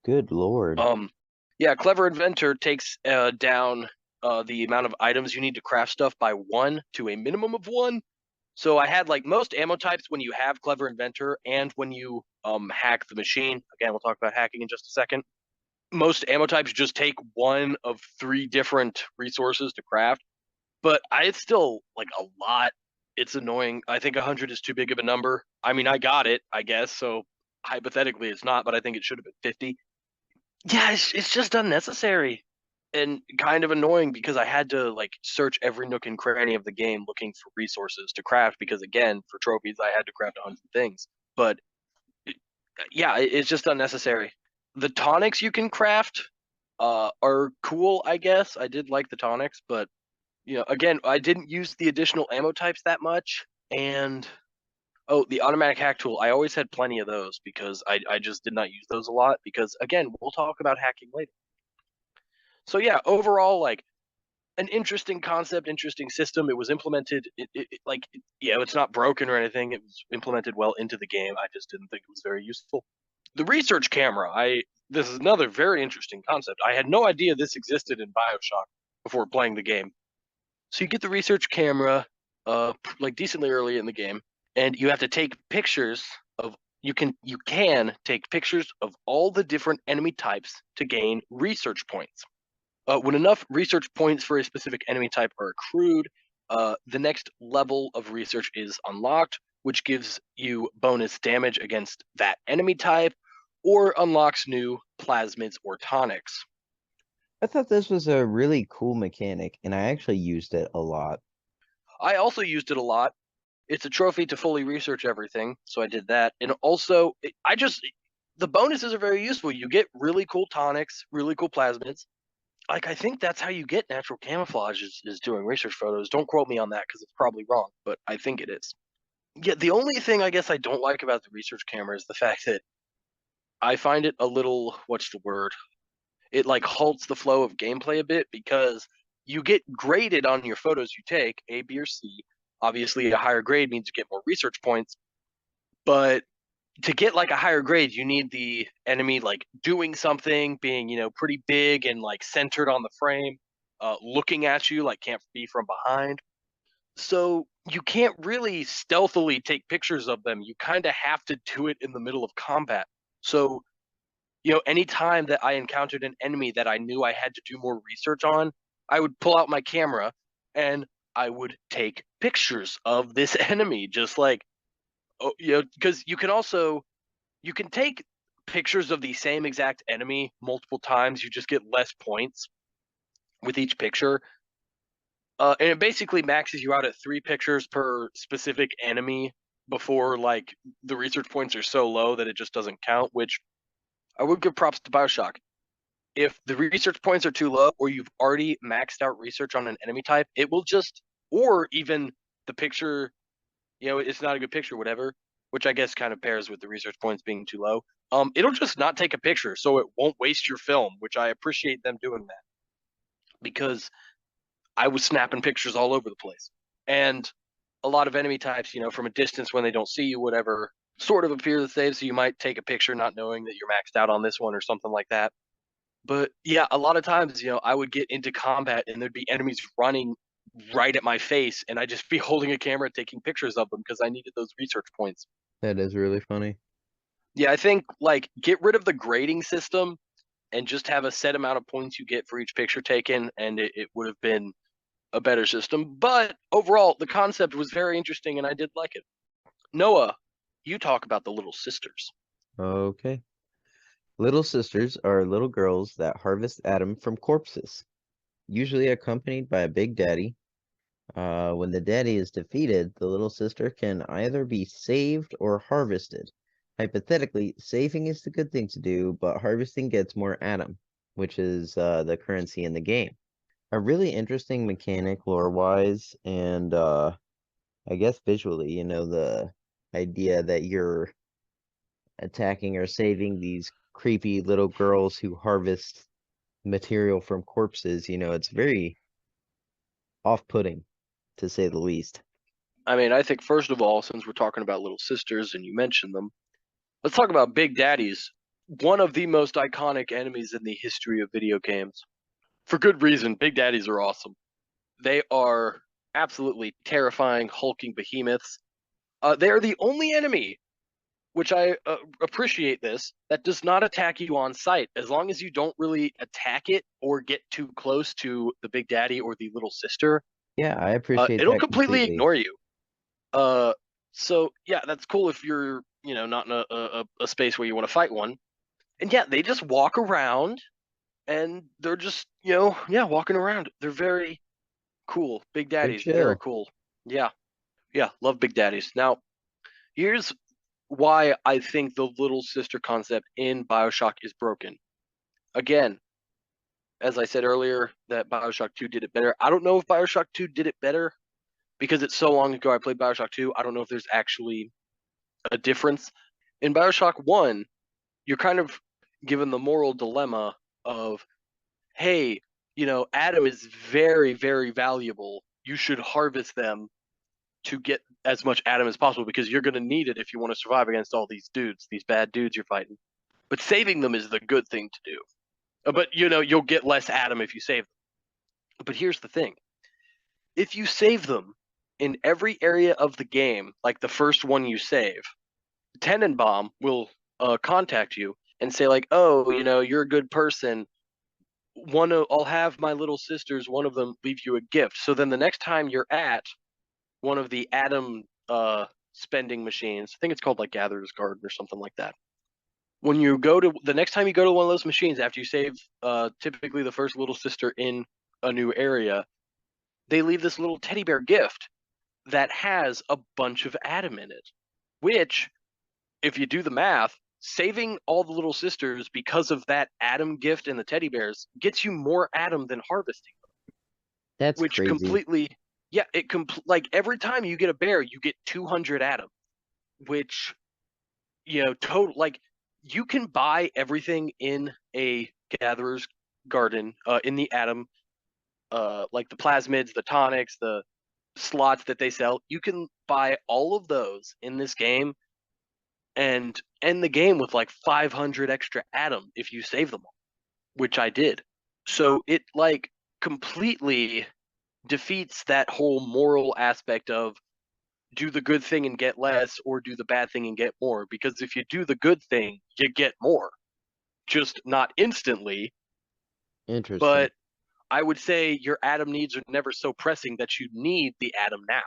Good Lord. Um, yeah, Clever Inventor takes down the amount of items you need to craft stuff by 1 to a minimum of 1. So I had like most ammo types when you have Clever Inventor and when you hack the machine. Again, we'll talk about hacking in just a second. Most ammo types just take one of 3 different resources to craft, but it's still like a lot. It's annoying. I think 100 is too big of a number. I mean, I got it, I guess. So hypothetically, it's not, but I think it should have been 50. Yeah, it's just unnecessary and kind of annoying because I had to like search every nook and cranny of the game looking for resources to craft because again, for trophies, I had to craft 100 things. But yeah, it's just unnecessary. The tonics you can craft are cool, I guess. I did like the tonics, but again, I didn't use the additional ammo types that much. And oh, the automatic hack tool, I always had plenty of those because I just did not use those a lot because again, we'll talk about hacking later. So yeah, overall, like an interesting concept, interesting system. It was implemented. It's not broken or anything. It was implemented well into the game. I just didn't think it was very useful. The research camera. This is another very interesting concept. I had no idea this existed in Bioshock before playing the game. So you get the research camera, like decently early in the game, and you have to take pictures of. You can take pictures of all the different enemy types to gain research points. When enough research points for a specific enemy type are accrued, the next level of research is unlocked, which gives you bonus damage against that enemy type or unlocks new plasmids or tonics. I thought this was a really cool mechanic, and I actually used it a lot. I also used it a lot. It's a trophy to fully research everything, so I did that. And also, the bonuses are very useful. You get really cool tonics, really cool plasmids. Like I think that's how you get natural camouflage is doing research photos. Don't quote me on that because it's probably wrong, but I think it is. Yeah, the only thing I guess I don't like about the research camera is the fact that I find it a little what's the word? It like halts the flow of gameplay a bit because you get graded on your photos you take, A, B, or C. Obviously, a higher grade means you get more research points, but to get like a higher grade, you need the enemy like doing something, being pretty big and like centered on the frame, looking at you like can't be from behind. So you can't really stealthily take pictures of them. You kind of have to do it in the middle of combat. So anytime that I encountered an enemy that I knew I had to do more research on, I would pull out my camera and I would take pictures of this enemy, just like because you can take pictures of the same exact enemy multiple times. You just get less points with each picture. And it basically maxes you out at 3 pictures per specific enemy before like the research points are so low that it just doesn't count, which I would give props to Bioshock. If the research points are too low or you've already maxed out research on an enemy type, it will just, or even the picture, it's not a good picture, whatever, which I guess kind of pairs with the research points being too low. It'll just not take a picture, so it won't waste your film, which I appreciate them doing that because I was snapping pictures all over the place. And a lot of enemy types, from a distance when they don't see you, whatever, sort of appear the same. So you might take a picture not knowing that you're maxed out on this one or something like that. But yeah, a lot of times, I would get into combat and there'd be enemies running right at my face, and I'd just be holding a camera taking pictures of them because I needed those research points. That is really funny. Yeah, I think like get rid of the grading system and just have a set amount of points you get for each picture taken, and it would have been a better system. But overall, the concept was very interesting and I did like it. Noah, you talk about the little sisters. Okay. Little sisters are little girls that harvest Adam from corpses, usually accompanied by a big daddy. When the daddy is defeated, the little sister can either be saved or harvested. Hypothetically, saving is the good thing to do, but harvesting gets more Adam, which is the currency in the game. A really interesting mechanic lore-wise, and I guess visually, the idea that you're attacking or saving these creepy little girls who harvest material from corpses, it's very off-putting, to say the least. I mean, I think first of all, since we're talking about little sisters and you mentioned them, let's talk about Big Daddies, one of the most iconic enemies in the history of video games. For good reason, Big Daddies are awesome. They are absolutely terrifying, hulking behemoths. They are the only enemy, which I appreciate this, that does not attack you on sight. As long as you don't really attack it or get too close to the Big Daddy or the little sister, Yeah, I appreciate it'll that completely completely. ignore you. So yeah, that's cool if you're, not in a space where you want to fight one. And yeah, they just walk around and they're just, yeah, walking around. They're very cool. Big They're daddies, very chill. cool. Yeah, yeah, love big daddies. Now, here's why I think the little sister concept in Bioshock is broken. Again, as I said earlier, that Bioshock 2 did it better. I don't know if Bioshock 2 did it better because it's so long ago I played Bioshock 2. I don't know if there's actually a difference. In Bioshock 1, you're kind of given the moral dilemma of, hey, Adam is very, very valuable. You should harvest them to get as much Adam as possible because you're going to need it if you want to survive against all these dudes, these bad dudes you're fighting. But saving them is the good thing to do. But you'll get less Adam if you save them. But here's the thing: if you save them in every area of the game, like the first one you save, Tenenbaum will contact you and say like, "Oh, you're a good person. I'll have my little sisters. One of them leave you a gift." So then the next time you're at one of the Adam spending machines, I think it's called like Gatherer's Garden or something like that. When you go to the next time you go to one of those machines after you save typically the first little sister in a new area, they leave this little teddy bear gift that has a bunch of Adam in it, which, if you do the math, saving all the little sisters because of that Adam gift and the teddy bears gets you more Adam than harvesting, That's which crazy. completely, yeah, like every time you get a bear, you get 200 Adam, which, total, like, you can buy everything in a gatherer's garden, in the Adam, like the plasmids, the tonics, the slots that they sell. You can buy all of those in this game and end the game with like 500 extra Adam if you save them all, which I did. So it like completely defeats that whole moral aspect of do the good thing and get less or do the bad thing and get more, because if you do the good thing you get more, just not instantly. Interesting. But I would say your Adam needs are never so pressing that you need the Adam now.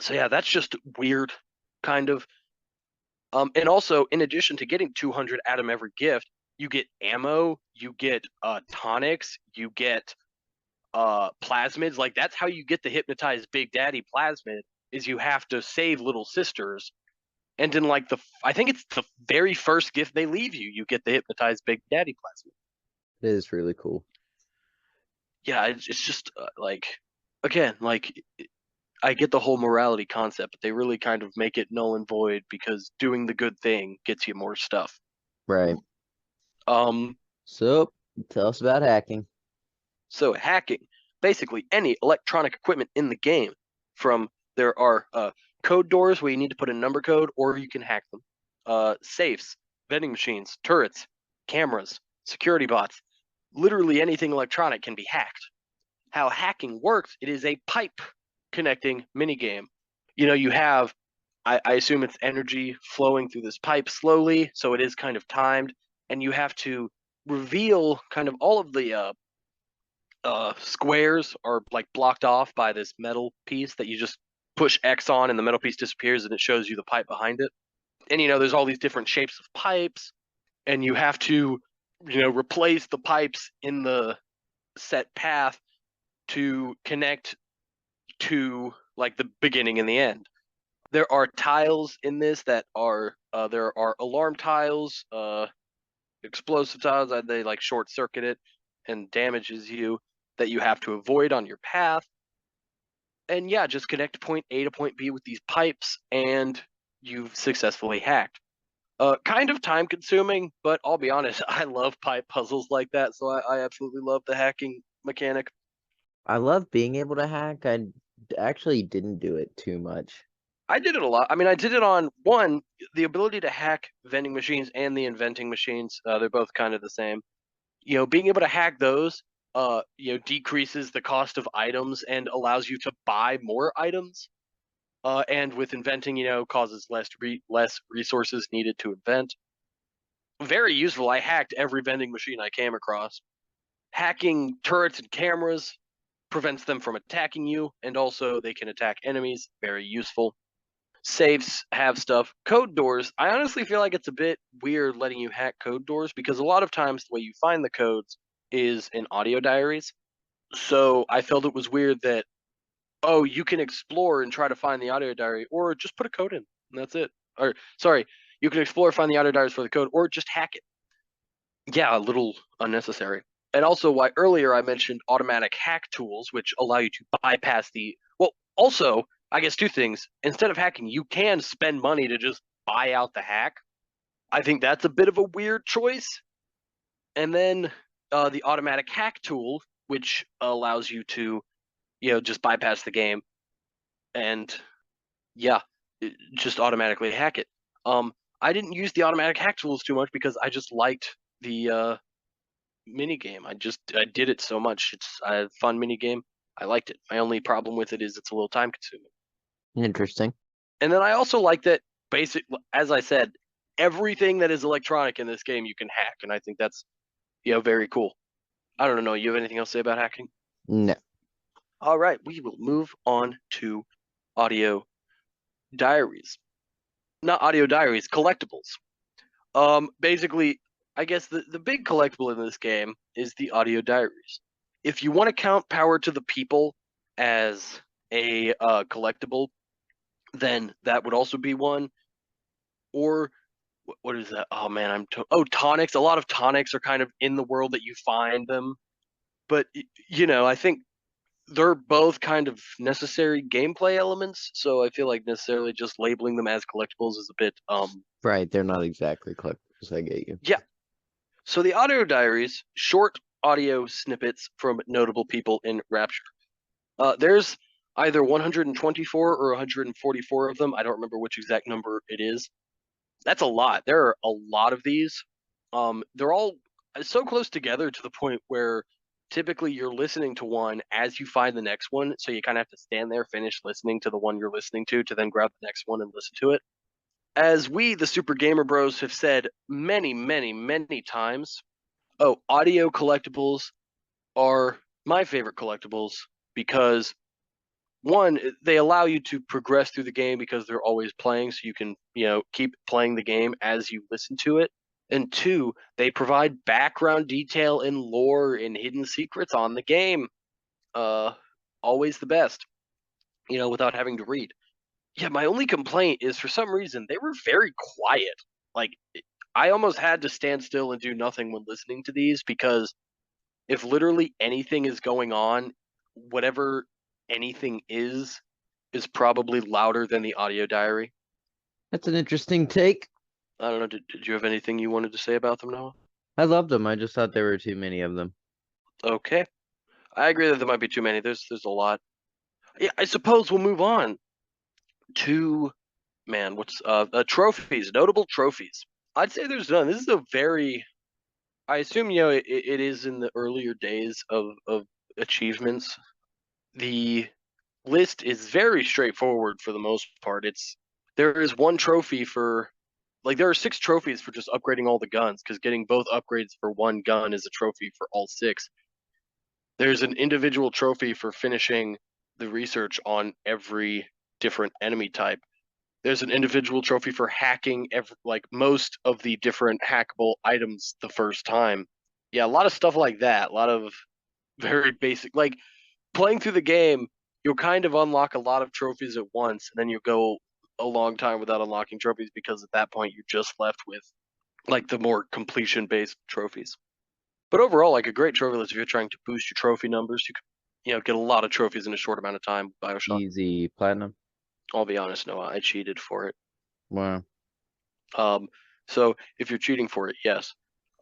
So yeah, that's just weird, kind of. And also, in addition to getting 200 Adam every gift, you get ammo, you get tonics, you get plasmids. Like that's how you get the hypnotized Big Daddy plasmid. Is you have to save little sisters, and in like I think it's the very first gift they leave you, you get the hypnotized Big Daddy plasmid. It is really cool. Yeah, it's just like, again, like I get the whole morality concept, but they really kind of make it null and void because doing the good thing gets you more stuff. Right. Um, So, tell us about hacking. so hacking, basically any electronic equipment in the game, from there are code doors where you need to put a number code or you can hack them, safes, vending machines, turrets, cameras, security bots, literally anything electronic can be hacked. How hacking works, it is a pipe connecting minigame. You have, I assume it's energy flowing through this pipe slowly, so it is kind of timed, and you have to reveal kind of all of the squares are like blocked off by this metal piece that you just push X on and the metal piece disappears and it shows you the pipe behind it. And there's all these different shapes of pipes, and you have to, replace the pipes in the set path to connect to like the beginning and the end. There are tiles in this that are there are alarm tiles, explosive tiles that they like short circuit it and damages you, that you have to avoid on your path. And yeah, just connect point A to point B with these pipes, and you've successfully hacked. Kind of time consuming, but I'll be honest, I love pipe puzzles like that, so I absolutely love the hacking mechanic. I love being able to hack. Actually didn't do it too much. I did it a lot. I mean, I did it on one, the ability to hack vending machines and the inventing machines. They're both kind of the same. Being able to hack those, decreases the cost of items and allows you to buy more items. And with inventing, causes less resources needed to invent. Very useful. I hacked every vending machine I came across. Hacking turrets and cameras prevents them from attacking you, and also they can attack enemies. Very useful. Safes have stuff. Code doors, I honestly feel like it's a bit weird letting you hack code doors because a lot of times the way you find the codes is in audio diaries. So I felt it was weird that, oh, you can explore and try to find the audio diary, or just put a code in, and that's it. Or sorry, you can explore, find the audio diaries for the code, or just hack it. Yeah, a little unnecessary. And also, why earlier I mentioned automatic hack tools, which allow you to bypass the. Well, also, I guess two things. Instead of hacking, you can spend money to just buy out the hack. I think that's a bit of a weird choice. And then the automatic hack tool which allows you to, just bypass the game and yeah, just automatically hack it. I didn't use the automatic hack tools too much because I just liked the mini game. I did it so much. It's a fun mini game. I liked it. My only problem with it is it's a little time consuming. Interesting. And then I also like that as I said, everything that is electronic in this game you can hack, and I think that's very cool. I don't know. You have anything else to say about hacking? No. All right, we will move on to audio diaries. Not audio diaries, collectibles. Basically, I guess the big collectible in this game is the audio diaries. If you want to count Power to the People as a collectible, then that would also be one. Or what is that? Oh man, tonics. A lot of tonics are kind of in the world that you find them, but I think they're both kind of necessary gameplay elements. So I feel like necessarily just labeling them as collectibles is a bit Right, they're not exactly collectibles, I get you. yeah. So the audio diaries, short audio snippets from notable people in Rapture. There's either 124 or 144 of them. I don't remember which exact number it is. That's a lot. There are a lot of these. They're all so close together to the point where typically you're listening to one as you find the next one. So you kind of have to stand there, finish listening to the one you're listening to then grab the next one and listen to it. As we, the Super Gamer Bros, have said many, many, many times, audio collectibles are my favorite collectibles because one, they allow you to progress through the game because they're always playing, so you can, keep playing the game as you listen to it. And two, they provide background detail and lore and hidden secrets on the game. Always the best, without having to read. Yeah, my only complaint is for some reason they were very quiet. Like I almost had to stand still and do nothing when listening to these because if literally anything is going on, whatever anything is probably louder than the audio diary. That's an interesting take. I don't know. Did you have anything you wanted to say about them, Noah? I love them. I just thought there were too many of them. Okay, I agree that there might be too many. There's a lot. Yeah, I suppose we'll move on to what's trophies, notable trophies. I'd say there's none. This is a very I assume it is in the earlier days of achievements. The list is very straightforward for the most part. There is one trophy for there are 6 trophies for just upgrading all the guns because getting both upgrades for one gun is a trophy for all 6. There's an individual trophy for finishing the research on every different enemy type. There's an individual trophy for hacking most of the different hackable items the first time. Yeah, a lot of stuff like that. A lot of very basic playing through the game, you'll kind of unlock a lot of trophies at once, and then you go a long time without unlocking trophies because at that point you're just left with the more completion based trophies. But overall, a great trophy list if you're trying to boost your trophy numbers, you can get a lot of trophies in a short amount of time. Bioshock. Easy platinum. I'll be honest, Noah, I cheated for it. Wow. So if you're cheating for it, yes.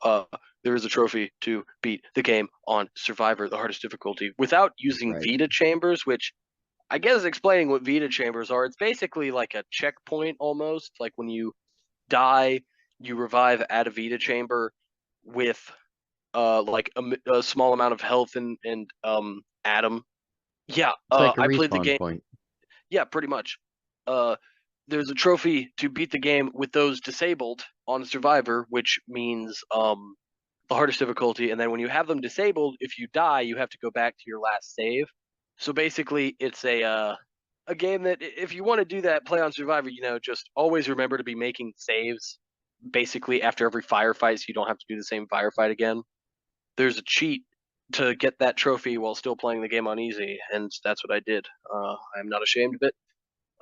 There is a trophy to beat the game on Survivor, the hardest difficulty, without using Right. Vita chambers, which I guess explaining what Vita chambers are, it's basically like a checkpoint almost. Like when you die, you revive at a Vita chamber with a small amount of health and Adam. Yeah, It's like a I played the respawn game. point. Yeah, pretty much. There's a trophy to beat the game with those disabled on Survivor, which means the hardest difficulty. And then when you have them disabled, if you die, you have to go back to your last save. So basically, it's a game that if you want to do that, play on Survivor. Just always remember to be making saves. Basically, after every firefight, so you don't have to do the same firefight again. There's a cheat to get that trophy while still playing the game on easy, and that's what I did. I'm not ashamed of it.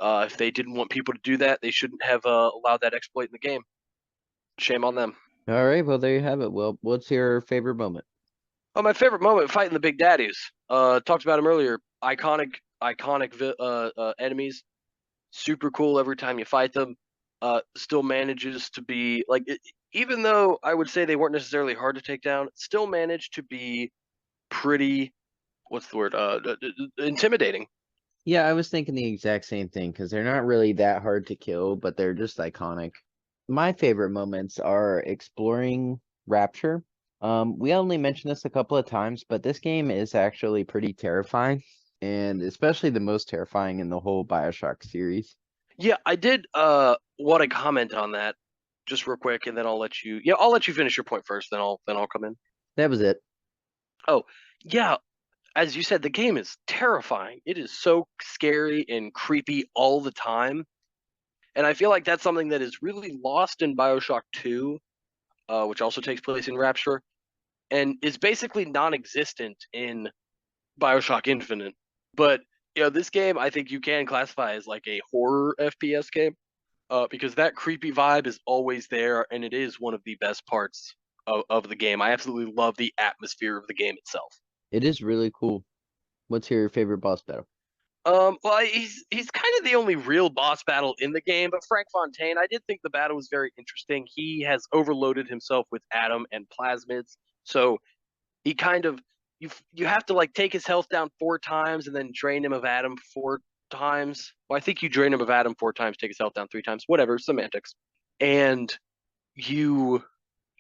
If they didn't want people to do that, they shouldn't have allowed that exploit in the game. Shame on them. All right, well, there you have it. Well, what's your favorite moment? Oh, my favorite moment fighting the big daddies. Talked about them earlier. Iconic enemies. Super cool every time you fight them. Still manages to be even though I would say they weren't necessarily hard to take down, still managed to be pretty, what's the word? Intimidating. Yeah, I was thinking the exact same thing because they're not really that hard to kill, but they're just iconic. My favorite moments are exploring Rapture. We only mentioned this a couple of times, but this game is actually pretty terrifying, and especially the most terrifying in the whole Bioshock series. Yeah, I did want to comment on that just real quick, and then I'll let you. Yeah, I'll let you finish your point first, then I'll come in. That was it. Oh, yeah, as you said, the game is terrifying. It is so scary and creepy all the time, and I feel like that's something that is really lost in Bioshock 2, which also takes place in Rapture, and is basically non-existent in Bioshock Infinite. But this game I think you can classify as like a horror FPS game, because that creepy vibe is always there, and it is one of the best parts of the game. I absolutely love the atmosphere of the game itself. It is really cool. What's your favorite boss battle? Well, he's kind of the only real boss battle in the game, but Frank Fontaine, I did think the battle was very interesting. He has overloaded himself with Atom and plasmids, so he kind of you have to like take his health down 4 times and then drain him of Atom 4 times. Well, I think you drain him of Atom 4 times, take his health down 3 times, whatever, semantics. And you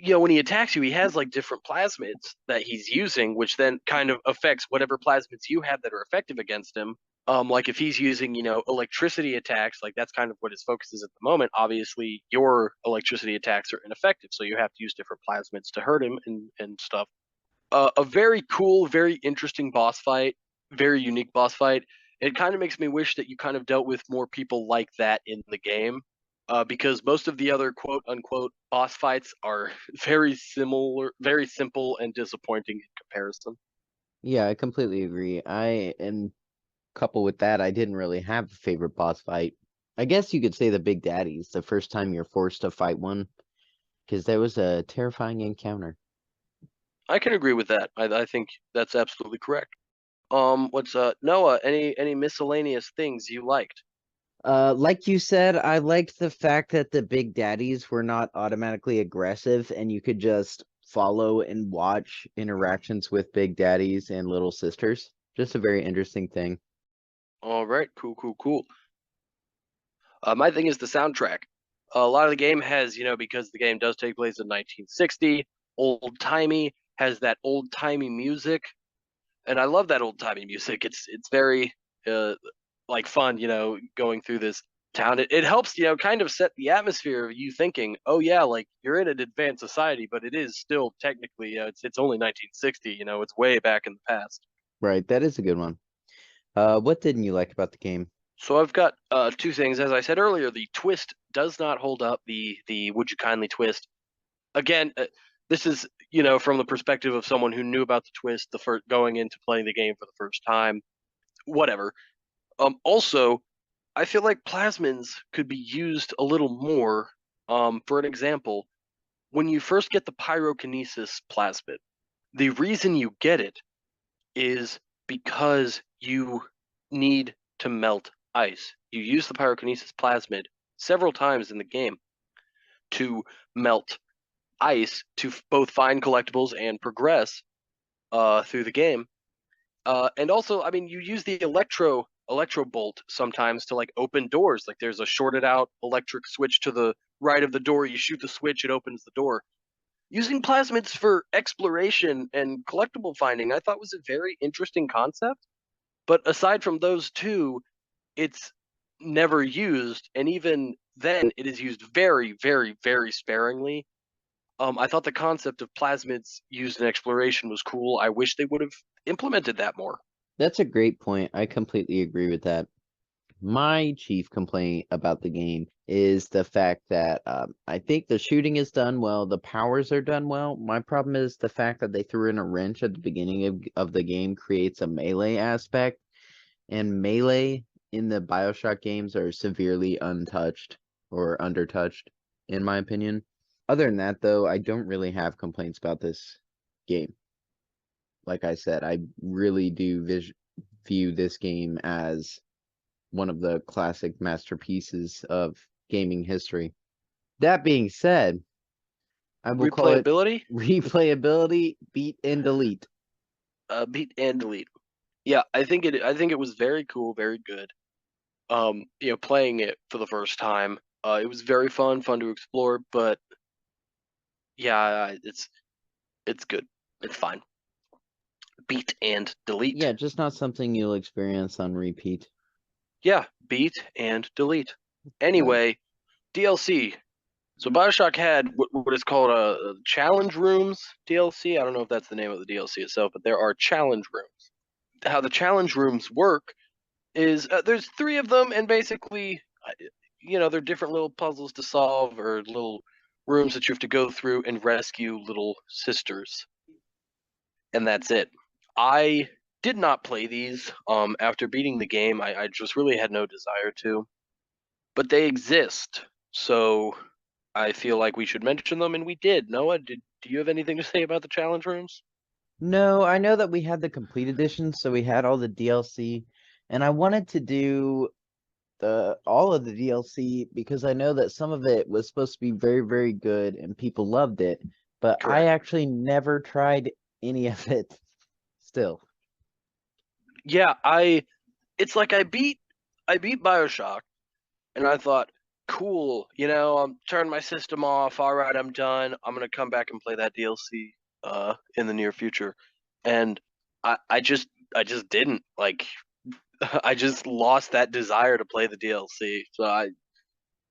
when he attacks you, he has like different plasmids that he's using, which then kind of affects whatever plasmids you have that are effective against him. Like if he's using, electricity attacks, like that's kind of what his focus is at the moment. Obviously, your electricity attacks are ineffective, so you have to use different plasmids to hurt him and stuff. A very cool, very interesting boss fight, very unique boss fight. It kind of makes me wish that you kind of dealt with more people like that in the game, because most of the other quote unquote boss fights are very similar, very simple, and disappointing in comparison. Yeah, I completely agree. And coupled with that, I didn't really have a favorite boss fight. I guess you could say the Big Daddies, the first time you're forced to fight one, because that was a terrifying encounter. I can agree with that. I think that's absolutely correct. What's Noah? Any miscellaneous things you liked? Like you said, I liked the fact that the Big Daddies were not automatically aggressive and you could just follow and watch interactions with Big Daddies and Little Sisters. Just a very interesting thing. All right, cool, cool, cool. My thing is the soundtrack. A lot of the game has, because the game does take place in 1960, old timey, has that old timey music, and I love that old timey music. It's very uh, like fun, going through this town. It helps, kind of set the atmosphere of you thinking, oh yeah, like you're in an advanced society, but it is still technically, it's only 1960. It's way back in the past. Right, that is a good one. What didn't you like about the game? So I've got two things. As I said earlier, the twist does not hold up. The would you kindly twist again. This is from the perspective of someone who knew about the twist the first going into playing the game for the first time. Whatever. Also, I feel like plasmids could be used a little more. For an example, when you first get the pyrokinesis plasmid, the reason you get it is because you need to melt ice. You use the pyrokinesis plasmid several times in the game to melt ice to both find collectibles and progress through the game. And also, I mean, you use the electro bolt sometimes to like open doors. Like there's a shorted out electric switch to the right of the door. You shoot the switch, it opens the door. Using plasmids for exploration and collectible finding, I thought was a very interesting concept. But aside from those two, it's never used, and even then, it is used very, very, very sparingly. I thought the concept of plasmids used in exploration was cool. I wish they would have implemented that more. That's a great point. I completely agree with that. My chief complaint about the game is the fact that I think the shooting is done well, the powers are done well. My problem is the fact that they threw in a wrench at the beginning of the game creates a melee aspect, and melee in the Bioshock games are severely untouched or undertouched, in my opinion. Other than that, though, I don't really have complaints about this game. Like I said, I really do view this game as one of the classic masterpieces of gaming history. That being said, I will call it Replayability? replayability, beat and delete. Beat and delete. Yeah, I think it was very cool, very good. Playing it for the first time, it was very fun to explore. But yeah, it's good. It's fine. Beat and delete. Yeah, just not something you'll experience on repeat. Yeah, beat and delete. Right. Anyway, DLC. So Bioshock had what is called a challenge rooms DLC. I don't know if that's the name of the DLC itself, but there are challenge rooms. How the challenge rooms work is there's three of them, and basically, they're different little puzzles to solve or little rooms that you have to go through and rescue little sisters, and that's it. I did not play these. After beating the game, I just really had no desire to, but they exist. So I feel like we should mention them, and we did. Noah, do you have anything to say about the challenge rooms? No, I know that we had the complete edition, so we had all the DLC, and I wanted to do the all of the DLC because I know that some of it was supposed to be very, very good and people loved it, but I Correct. actually never tried any of it still. Yeah, it's like I beat Bioshock, and I thought, cool, I'm turning my system off. All right, I'm done. I'm gonna come back and play that DLC in the near future. And I just didn't. Like I just lost that desire to play the DLC. So I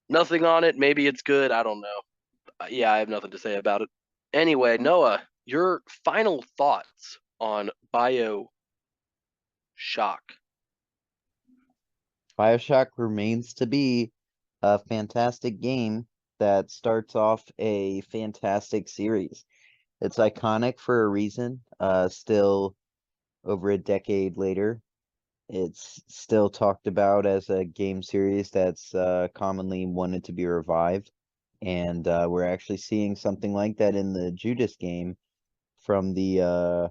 nothing on it. Maybe it's good. I don't know. Yeah, I have nothing to say about it. Anyway, Noah, your final thoughts on Bioshock. BioShock remains to be a fantastic game that starts off a fantastic series. It's iconic for a reason. Still over a decade later, it's still talked about as a game series that's commonly wanted to be revived. And we're actually seeing something like that in the Judas game from the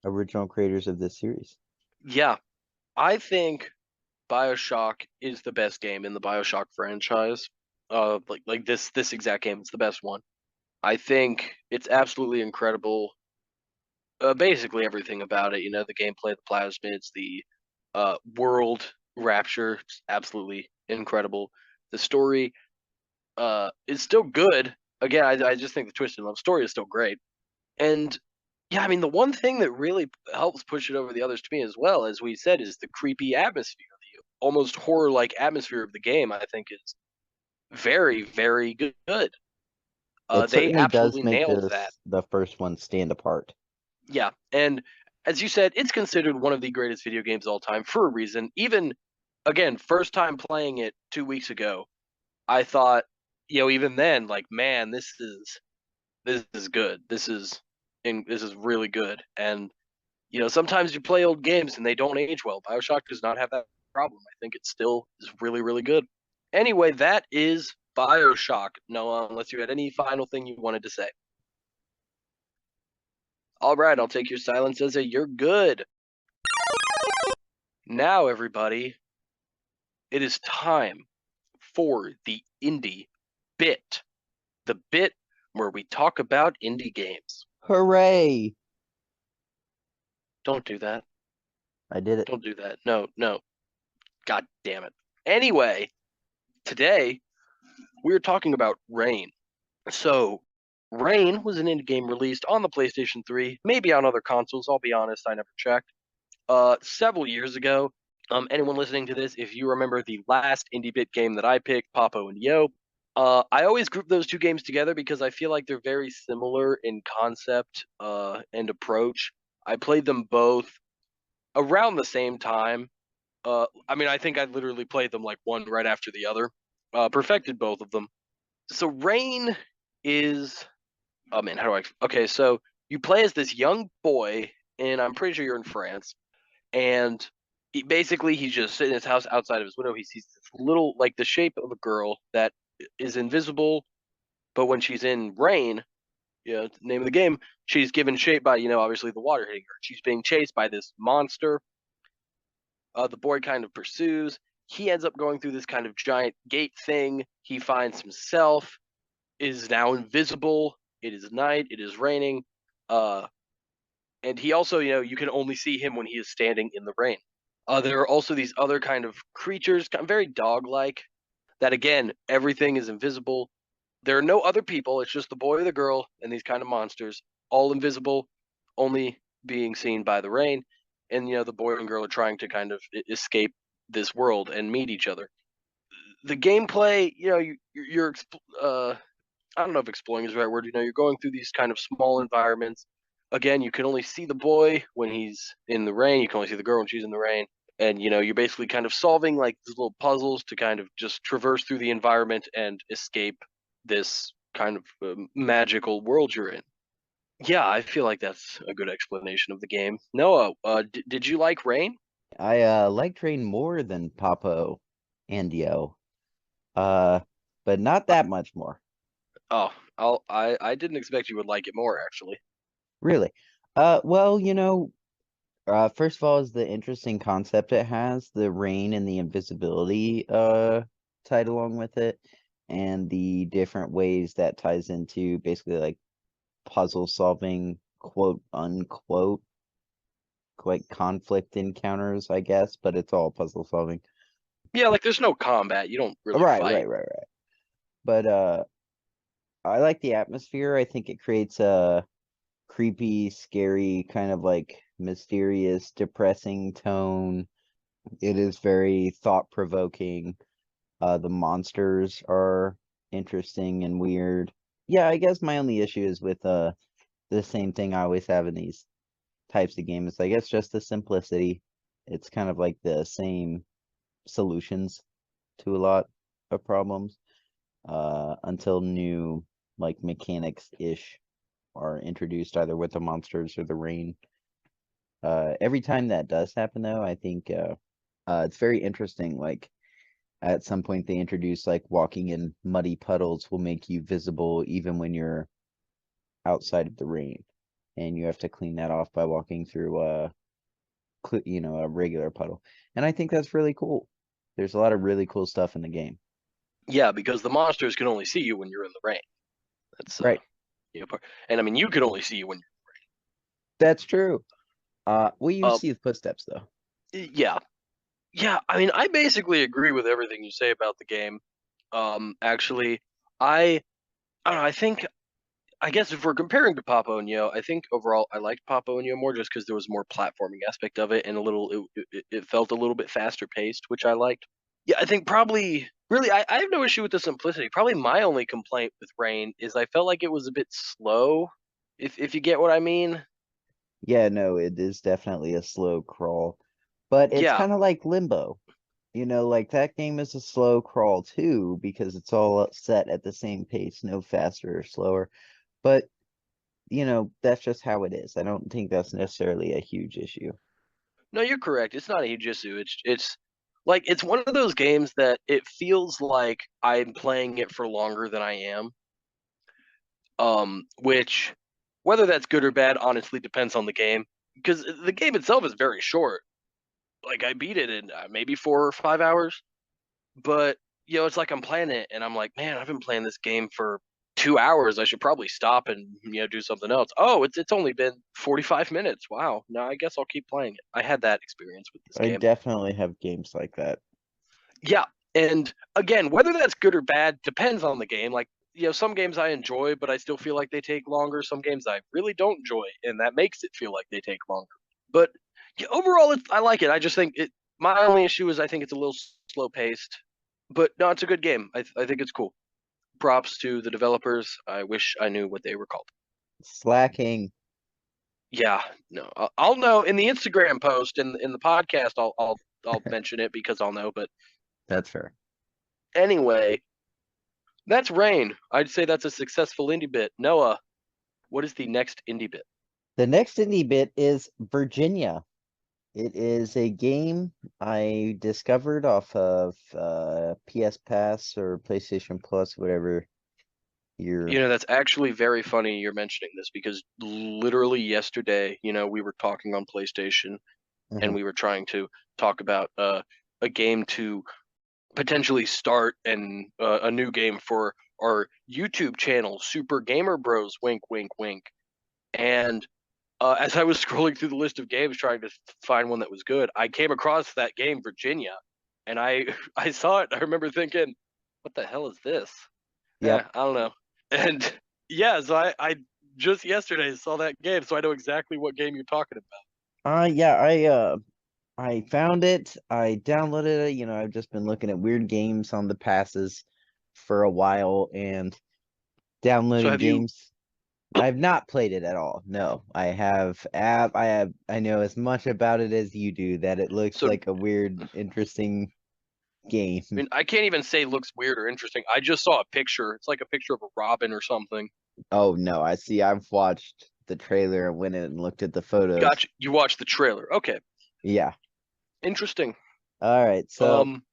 original creators of this series. Yeah, I think Bioshock is the best game in the Bioshock franchise. Like this exact game, it's the best one. I think it's absolutely incredible. Basically everything about it, the gameplay, the plasmids, the world Rapture, it's absolutely incredible. The story is still good. Again, I just think the twisted love story is still great. And yeah, I mean the one thing that really helps push it over the others to me as well, as we said, is the creepy atmosphere, the almost horror-like atmosphere of the game. I think is very, very good. It They certainly does absolutely make nailed that. this the first one stand apart. Yeah, and as you said, it's considered one of the greatest video games of all time for a reason. Even again, first time playing it 2 weeks ago, I thought, even then, like, man, this is good. This is really good. And sometimes you play old games and they don't age well. Bioshock does not have that problem. I think it still is really, really good. Anyway, that is Bioshock. Noah, unless you had any final thing you wanted to say. All right, I'll take your silence as a you're good. Now, everybody, it is time for the indie bit. The bit where we talk about indie games. Hooray! Don't do that. I did it. Don't do that. No, no. God damn it. Anyway, today we're talking about Rain. So, Rain was an indie game released on the PlayStation 3, maybe on other consoles. I'll be honest, I never checked. Several years ago. Anyone listening to this, if you remember the last indie bit game that I picked, Popo and Yo, I always group those two games together because I feel like they're very similar in concept and approach. I played them both around the same time. I mean, I think I literally played them like one right after the other. Perfected both of them. So Rain is, oh man, how do I? Okay, so you play as this young boy, and I'm pretty sure you're in France, and basically he's just sitting in his house outside of his window. He sees this little, like the shape of a girl that is invisible, but when she's in rain, the name of the game, she's given shape by obviously the water hitting her. She's being chased by this monster. The boy kind of pursues. He ends up going through this kind of giant gate thing. He finds himself, is now invisible. It is night. It is raining. Uh, and he also, you can only see him when he is standing in the rain. There are also these other kind of creatures, very dog-like, that again, everything is invisible. There are no other people. It's just the boy or the girl and these kind of monsters, all invisible, only being seen by the rain. And the boy and girl are trying to kind of escape this world and meet each other. The gameplay, you're I don't know if exploring is the right word. You're going through these kind of small environments. Again, you can only see the boy when he's in the rain. You can only see the girl when she's in the rain. And you're basically kind of solving like these little puzzles to kind of just traverse through the environment and escape this kind of magical world you're in. Yeah, I feel like that's a good explanation of the game. Noah, did you like Rain? I liked Rain more than Papo and Yo. Uh, but not that much more. Oh, I didn't expect you would like it more actually. Really. Well, first of all is the interesting concept it has, the rain and the invisibility tied along with it, and the different ways that ties into basically like puzzle solving, quote unquote, like conflict encounters, I guess, but it's all puzzle solving. Yeah, like there's no combat. You don't really Right, fight. right, right, right. But I like the atmosphere. I think it creates a creepy, scary, kind of like mysterious, depressing tone. It is very thought-provoking. The monsters are interesting and weird. Yeah, I guess my only issue is with the same thing I always have in these types of games. I guess just the simplicity. It's kind of like the same solutions to a lot of problems until new like mechanics-ish are introduced either with the monsters or the rain. Every time that does happen though, I think it's very interesting. Like at some point they introduce like walking in muddy puddles will make you visible even when you're outside of the rain. And you have to clean that off by walking through a regular puddle. And I think that's really cool. There's a lot of really cool stuff in the game. Yeah, because the monsters can only see you when you're in the rain. That's Right. and I mean you can only see you when That's true. Well, you you're see the footsteps though. yeah. Yeah, I mean I basically agree with everything you say about the game. Actually, I I don't know, I guess if we're comparing to Papo and Yo, I think overall I liked Papo and Yo more just because there was more platforming aspect of it and it felt a little bit faster paced, which I liked. Yeah, I think probably really I have no issue with the simplicity. Probably my only complaint with Rain is I felt like it was a bit slow, if you get what I mean. Yeah, no, it is definitely a slow crawl, but it's Yeah. kind of like Limbo. Like that game is a slow crawl too because it's all set at the same pace, no faster or slower. But, that's just how it is. I don't think that's necessarily a huge issue. No, you're correct. It's not a Jujitsu. It's like it's one of those games that it feels like I'm playing it for longer than I am. Which whether that's good or bad honestly depends on the game because the game itself is very short. Like I beat it in maybe 4 or 5 hours, but it's like I'm playing it and I'm like, man, I've been playing this game for 2 hours. I should probably stop and do something else. Oh, it's only been 45 minutes. Wow. No, I guess I'll keep playing it. I had that experience with this I game. definitely have games like that. Yeah, and again, whether that's good or bad depends on the game. Like, some games I enjoy, but I still feel like they take longer. Some games I really don't enjoy, and that makes it feel like they take longer. But yeah, overall, I like it. I just think it. My only issue is I think it's a little slow paced, but no, it's a good game. I think it's cool. Props to the developers. I wish I knew what they were called. Slacking. Yeah, no, I'll know in the Instagram post and in the podcast. I'll mention it because I'll know. But That's fair. anyway, that's Rain. I'd say that's a successful indie bit. Noah, what is the next indie bit? The next indie bit is Virginia. It is a game I discovered off of PS Pass or PlayStation Plus, whatever you're. That's actually very funny you're mentioning this because literally yesterday, we were talking on PlayStation and Mhm. we were trying to talk about a game to potentially start a new game for our YouTube channel, Super Gamer Bros. Wink, wink, wink. And as I was scrolling through the list of games trying to find one that was good, I came across that game Virginia, and I I saw it. I remember thinking, "What the hell is this?" Yep. I don't know. And yeah, so I just yesterday saw that game, so I know exactly what game you're talking about. Yeah, I found it. I downloaded it. I've just been looking at weird games on the passes for a while and So downloading have you? games. I've not played it at all. No, I know as much about it as you do, that it looks So like a weird, interesting game. I mean, I can't even say looks weird or interesting. I just saw a picture. It's like a picture of a robin or something. Oh no, I see. I've watched the trailer and went in and looked at the photos. Gotcha. You watched the trailer. Okay, Yeah. interesting. All right. So, Um,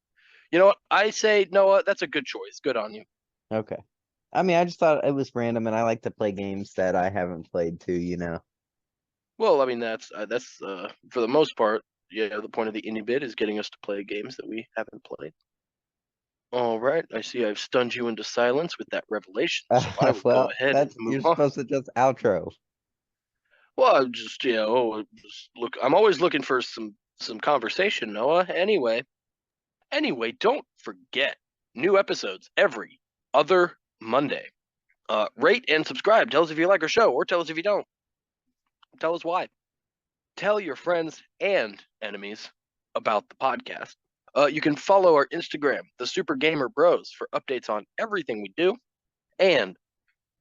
you know what? I say Noah. That's a good choice. Good on you. okay. I mean, I just thought it was random and I like to play games that I haven't played too. Well, I mean that's for the most part. Yeah, the point of the indie bit is getting us to play games that we haven't played. All right, I see I've stunned you into silence with that revelation, so I will go Well, ahead and that's move you're on. supposed to just outro. Well, I'm just just look. I'm always looking for some conversation, Noah. Anyway, don't forget new episodes every other Monday. Rate and subscribe. Tell us if you like our show, or tell us if you don't. Tell us why. Tell your friends and enemies about the podcast. You can follow our Instagram, the Super Gamer Bros, for updates on everything we do, and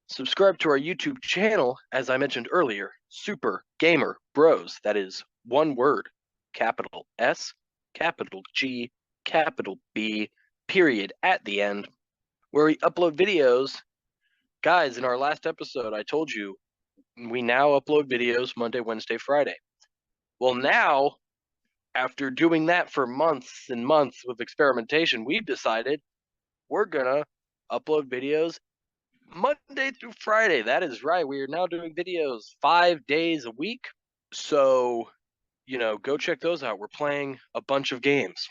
subscribe to our YouTube channel, as I mentioned earlier, Super Gamer Bros. That is one word, capital S, capital G, capital B, period at the end, where we upload videos. Guys, in our last episode, I told you we now upload videos Monday, Wednesday, Friday. Well, now, after doing that for months and months with experimentation, we've decided we're gonna upload videos Monday through Friday. That is right. We are now doing videos 5 days a week. So, go check those out. We're playing a bunch of games.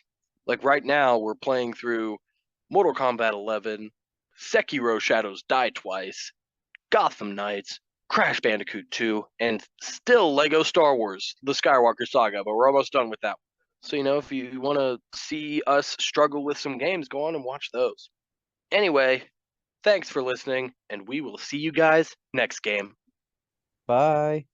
Like right now, we're playing through Mortal Kombat 11, Sekiro Shadows Die Twice, Gotham Knights, Crash Bandicoot 2, and still Lego Star Wars, The Skywalker Saga, but we're almost done with that. So, if you want to see us struggle with some games, go on and watch those. Anyway, thanks for listening, and we will see you guys next game. Bye.